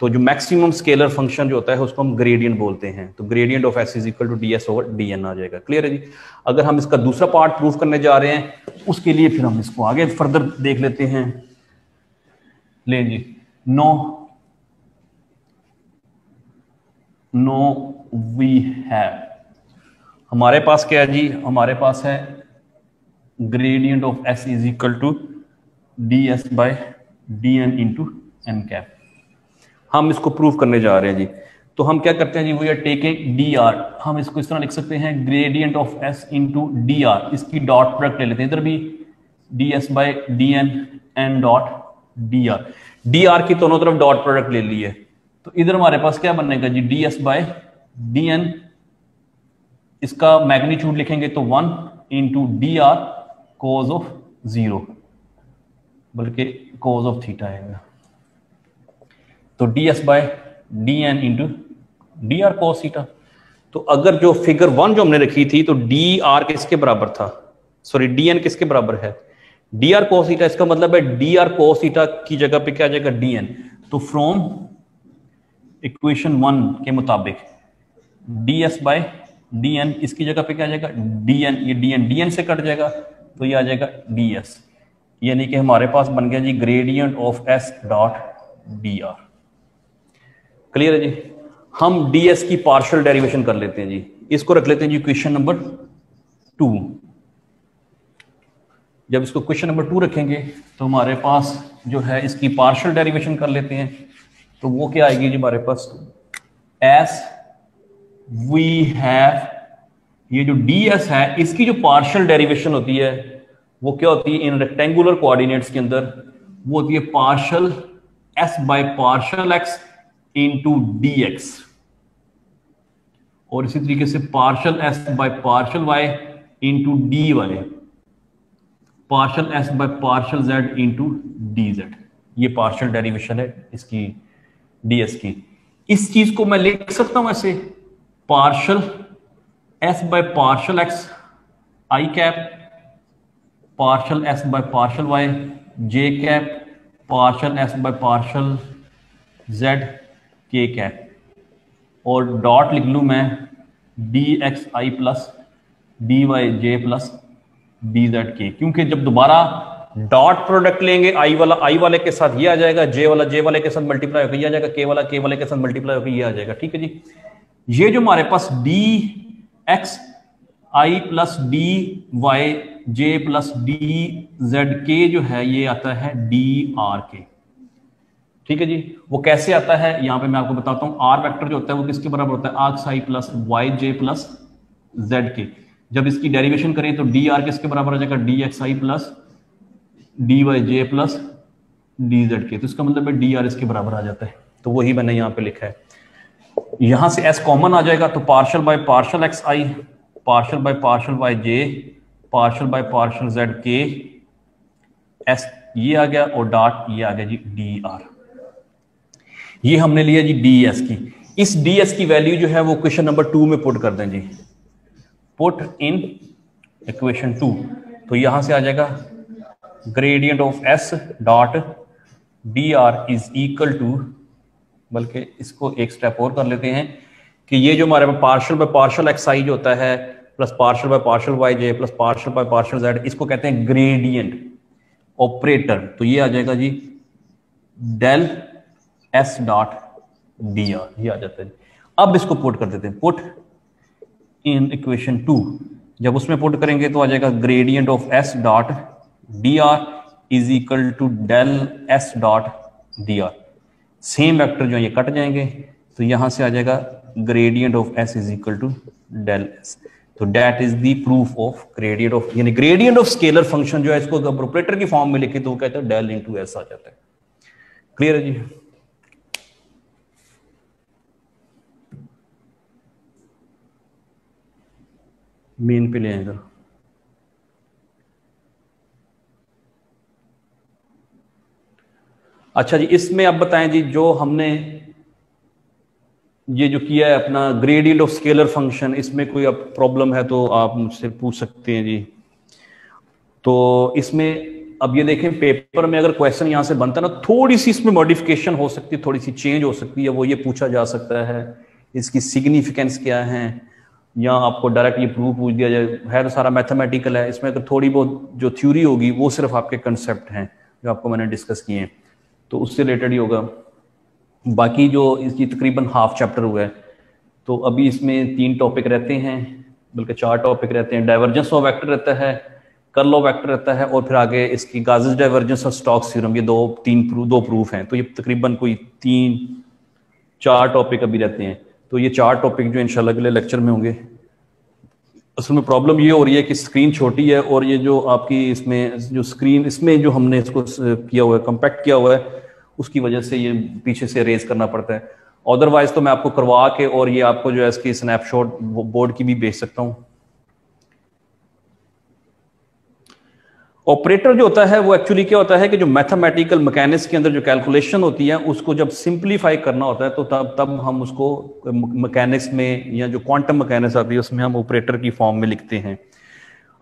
तो जो मैक्सिमम स्केलर फंक्शन जो होता है उसको हम ग्रेडियंट बोलते हैं। तो gradient of s is equal to ds over dn आ जाएगा। क्लियर है जी। अगर हम इसका दूसरा पार्ट प्रूव करने जा रहे हैं उसके लिए फिर हम इसको आगे फर्दर देख लेते हैं। ले जी, नो वी हैव, हमारे पास क्या है जी, हमारे पास है gradient of s is equal to ds by dn into n cap. हम इसको प्रूव करने जा रहे हैं जी। तो हम क्या करते हैं जी, वी आर टेकिंग dr, हम इसको इस तरह लिख सकते हैं gradient of s into dr, इसकी डॉट प्रोडक्ट ले लेते हैं, इधर भी ds by dn n dot dr की दोनों तरफ डॉट प्रोडक्ट ले ली है। तो इधर हमारे पास क्या बनेगा जी, ds बाय dn, इसका मैग्नीट्यूड लिखेंगे तो 1 इंटू dr कोज ऑफ 0, बल्कि कोज ऑफ थीटा आएगा। तो ds by dn into dr cos theta. तो अगर जो फिगर 1 जो हमने रखी थी तो dr किसके बराबर था, सॉरी dn किसके बराबर है, dr कोस थीटा। इसका मतलब है dr कोस थीटा की जगह पे क्या आ जाएगा, dn। तो फ्रॉम इक्वेशन 1 के मुताबिक ds बाय dn, इसकी जगह पे क्या आ जाएगा dn, ये dn से कट जाएगा तो ये आ जाएगा ds, यानी कि हमारे पास बन गया जी gradient of s dot dr। Clear है जी। हम ds की पार्शियल डेरिवेशन कर लेते हैं जी, इसको रख लेते हैं जी क्वेश्चन नंबर 2। जब इसको क्वेश्चन नंबर 2 रखेंगे तो हमारे पास जो है इसकी पार्शियल डेरिवेशन कर लेते हैं। तो वो क्या आएगी जी हमारे पास, एस वी हैव, ये जो ds है इसकी जो पार्शियल डेरिवेशन होती है वो क्या होती है, इन रेक्टेंगुलर कोऑर्डिनेट्स के अंदर वो होती है partial s by partial x into dx, और इसी तरीके से partial s by partial y into dy, partial s by partial z into dz। ये पार्शियल डेरिवेशन है इसकी ds की। इस चीज को मैं लिख सकता हूं ऐसे, partial s by partial x i cap, partial s by partial y j cap, partial s by partial z k cap, और डॉट लिख लूं मैं dxi plus dyj plus dz k, क्योंकि जब दोबारा डॉट प्रोडक्ट लेंगे i वाले के साथ ये आ जाएगा, j वाले के साथ मल्टीप्लाई होकर ये आ जाएगा, k वाले के साथ मल्टीप्लाई होकर ये आ जाएगा। ठीक है जी। ये जो हमारे पास dxi plus dyj plus dzk जो है ये आता है drk। ठीक है जी। वो कैसे आता है यहां पे मैं आपको बताता हूं। r वेक्टर जो होता है वो किसके बराबर होता है, arcsi plus yj plus zk। जब इसकी डेरिवेशन करें तो dr किसके बराबर आ जाएगा, dxi plus dyj plus dzk। तो इसका मतलब है dr इसके बराबर आ जाता है। तो वही मैंने यहां पे लिखा है। यहां से s कॉमन आ जाएगा तो partial by partial xi, partial by partial yj, partial by partial zk, s ये आ गया और डॉट ये आ गया जी dr। ये हमने लिया जी ds की। इस ds की वैल्यू जो है वो क्वेश्चन नंबर 2 में पुट कर दें जी, पुट इन इक्वेशन 2। तो यहां से आ जाएगा gradient of s dot dr is equal to, बल्कि इसको एक स्टेप और कर लेते हैं कि ये जो हमारे पार्शियल बाय पार्शियल xi जो होता है plus partial by partial yj plus partial by partial z, इसको कहते हैं ग्रेडियंट ऑपरेटर। तो ये आ जाएगा जी डेल s डॉट dr, ये आ जाता है। अब इसको पुट कर देते हैं, पुट इन इक्वेशन 2। जब उसमें पुट करेंगे तो आ जाएगा gradient of s dot dr is equal to del s dot dr। Same vector जो ये कट जाएंगे तो यहां से आ जाएगा gradient of s is equal to del s। तो that is the proof of gradient of, यानी ग्रेडियंट ऑफ स्केलर फंक्शन जो है इसको अगर ऑपरेटर की फॉर्म में लिखे तो वो कहते हैं डेल इंटू एस आ जाता है। क्लियर है जी? मेन पे ले आएगा। अच्छा जी, इसमें आप बताएं जी, जो हमने ये जो किया है अपना ग्रेडियंट ऑफ स्केलर फंक्शन, इसमें कोई अब प्रॉब्लम है तो आप मुझसे पूछ सकते हैं जी। तो इसमें अब ये देखें, पेपर में अगर क्वेश्चन यहां से बनता है ना, थोड़ी सी इसमें मॉडिफिकेशन हो सकती है, थोड़ी सी चेंज हो सकती है। वो ये पूछा जा सकता है इसकी सिग्निफिकेंस क्या है, या आपको डायरेक्ट ये प्रूफ पूछ दिया जाए। है तो सारा मैथमेटिकल है, इसमें अगर थोड़ी बहुत जो थ्योरी होगी वो सिर्फ आपके कंसेप्ट हैं जो आपको मैंने डिस्कस किए हैं, तो उससे रिलेटेड ही होगा। बाकी जो इसकी तकरीबन हाफ चैप्टर हुआ है, तो अभी इसमें 3 टॉपिक रहते हैं, बल्कि 4 टॉपिक रहते हैं। डाइवर्जेंस ऑफ वेक्टर रहता है, कर्ल ऑफ वेक्टर रहता है, और फिर आगे इसकी गाउस डाइवर्जेंस और स्टोक्स थ्योरम, ये दो प्रूफ हैं। तो ये तकरीबन कोई 3-4 टॉपिक अभी रहते हैं। तो ये 4 टॉपिक जो इंशाल्लाह अगले लेक्चर में होंगे। असल में प्रॉब्लम ये हो रही है कि स्क्रीन छोटी है, और ये जो आपकी इसमें जो स्क्रीन इसमें जो हमने इसको किया हुआ है, कंपैक्ट किया हुआ है, उसकी वजह से ये पीछे से रेज करना पड़ता है। अदरवाइज तो मैं आपको करवा के और ये आपको जो है इसकी स्नैपशॉट बोर्ड की भी भेज सकता हूं। ऑपरेटर जो होता है वो एक्चुअली क्या होता है कि जो मैथमेटिकल मैकेनिक्स के अंदर जो कैलकुलेशन होती है उसको जब सिंप्लीफाई करना होता है तो तब हम उसको मैकेनिक्स में, या जो क्वांटम मैकेनिक्स आती है उसमें हम ऑपरेटर की फॉर्म में लिखते हैं।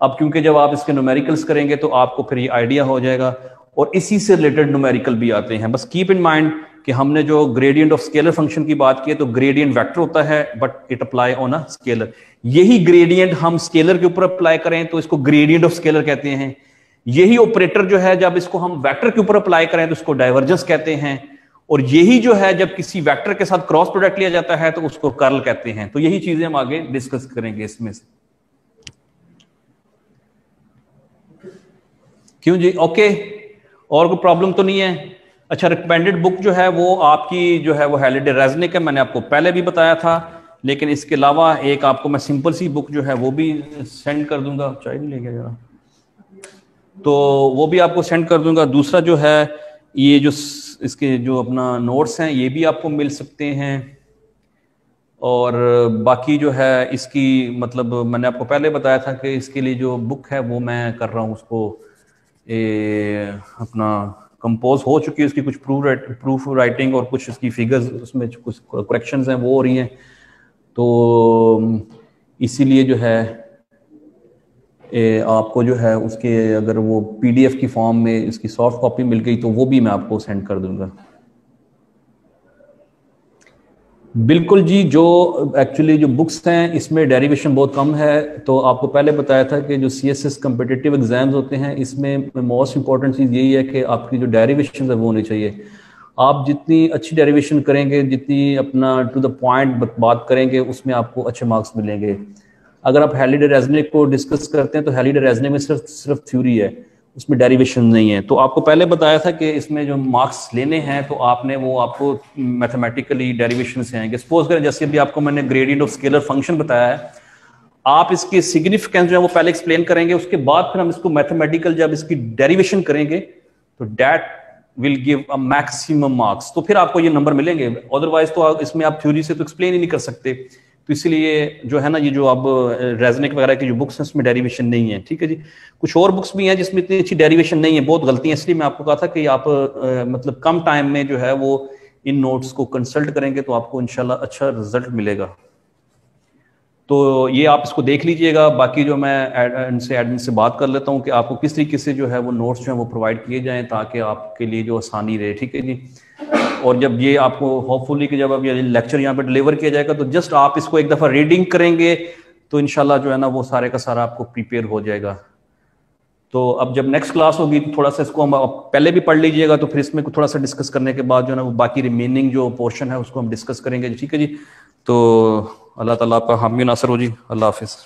अब क्योंकि जब आप इसके न्यूमेरिकल्स करेंगे तो आपको फिर ये आइडिया हो जाएगा, और इसी से रिलेटेड न्यूमेरिकल भी आते हैं। बस कीप इन माइंड कि हमने जो ग्रेडियंट ऑफ स्केलर फंक्शन की बात की है, तो ग्रेडियंट वेक्टर होता है but it apply on a scalar. यही ग्रेडियंट हम स्केलर के ऊपर अप्लाई करें तो इसको ग्रेडियंट ऑफ स्केलर कहते हैं। यही ऑपरेटर जो है जब इसको हम वेक्टर के ऊपर अप्लाई करें तो उसको डाइवर्जेंस कहते हैं, और यही जो है जब किसी वेक्टर के साथ क्रॉस प्रोडक्ट लिया जाता है तो उसको कर्ल कहते हैं। तो यही चीजें हम आगे डिस्कस करेंगे इसमें से। क्यों जी? ओके, और कोई प्रॉब्लम तो नहीं है? अच्छा, रिकमेंडेड बुक जो है वो आपकी जो है वो हैलिडे रेजनिक है, मैंने आपको पहले भी बताया था। लेकिन इसके अलावा एक आपको मैं सिंपल सी बुक जो है वो भी सेंड कर दूंगा। चाय नहीं ले गया जरा, तो वो भी आपको सेंड कर दूंगा। दूसरा जो है ये जो इसके जो अपना नोट्स हैं ये भी आपको मिल सकते हैं, और बाकी जो है इसकी मतलब मैंने आपको पहले बताया था कि इसके लिए जो बुक है वो मैं कर रहा हूँ, उसको अपना कंपोज हो चुकी है, उसकी कुछ प्रूफ राइटिंग और कुछ इसकी फिगर्स उसमें कुछ करेक्शंस हैं वो हो रही हैं। तो इसीलिए जो है आपको जो है उसके अगर वो पीडीएफ की फॉर्म में इसकी सॉफ्ट कॉपी मिल गई तो वो भी मैं आपको सेंड कर दूंगा। बिल्कुल जी, जो एक्चुअली जो बुक्स हैं इसमें डेरिवेशन बहुत कम है। तो आपको पहले बताया था कि जो सीएसएस कम्पिटिटिव एग्जाम्स होते हैं इसमें मोस्ट इंपॉर्टेंट चीज़ यही है कि आपकी जो डेरिवेशन है वो होनी चाहिए। आप जितनी अच्छी डेरिवेशन करेंगे, जितनी अपना टू द पॉइंट बात करेंगे, उसमें आपको अच्छे मार्क्स मिलेंगे। अगर आप हैलिडे रेजनिक को डिस्कस करते हैं तो हैलिडे रेजनिक में सिर्फ थ्योरी है, उसमें डेरिवेशन नहीं है। तो आपको पहले बताया था कि इसमें जो मार्क्स लेने हैं तो आपने वो आपको मैथमेटिकली डेरिवेशन से आएंगे। सपोज करें जैसे अभी आपको मैंने ग्रेडियंट ऑफ स्केलर फंक्शन बताया है, आप इसकी सिग्निफिकेंस जो है वो पहले एक्सप्लेन करेंगे, उसके बाद फिर हम इसको मैथमेटिकल जब इसकी डेरिवेशन करेंगे तो that will give a maximum marks. तो फिर आपको ये नंबर मिलेंगे, अदरवाइज तो इसमें आप थ्योरी से तो एक्सप्लेन ही नहीं कर सकते। तो इसलिए जो है ना, ये जो अब रेजनिक वगैरह की जो बुक्स हैं उसमें डेरिवेशन नहीं है। ठीक है जी, कुछ और बुक्स भी हैं जिसमें इतनी अच्छी डेरिवेशन नहीं है, बहुत गलतियां। इसलिए मैं आपको कहा था कि आप मतलब कम टाइम में जो है वो इन नोट्स को कंसल्ट करेंगे तो आपको इंशाल्लाह अच्छा रिजल्ट मिलेगा। तो ये आप इसको देख लीजिएगा। बाकी जो मैं एडमिन से बात कर लेता हूँ कि आपको किस तरीके से जो है वो नोट्स जो है वो प्रोवाइड किए जाएं ताकि आपके लिए जो आसानी रहे। ठीक है जी, और जब ये आपको होपफुली कि जब अब ये लेक्चर यहाँ पे डिलीवर किया जाएगा तो जस्ट आप इसको एक दफ़ा रीडिंग करेंगे तो इंशाल्लाह जो है ना वो सारे का सारा आपको प्रिपेयर हो जाएगा। तो अब जब नेक्स्ट क्लास होगी तो थोड़ा सा इसको हम पहले भी पढ़ लीजिएगा, तो फिर इसमें थोड़ा सा डिस्कस करने के बाद जो है ना वो बाकी रिमेनिंग जो पोर्शन है उसको हम डिस्कस करेंगे। ठीक है जी, तो अल्लाह ताला आपका हामी नासर हो जी। अल्लाह हाफिज़।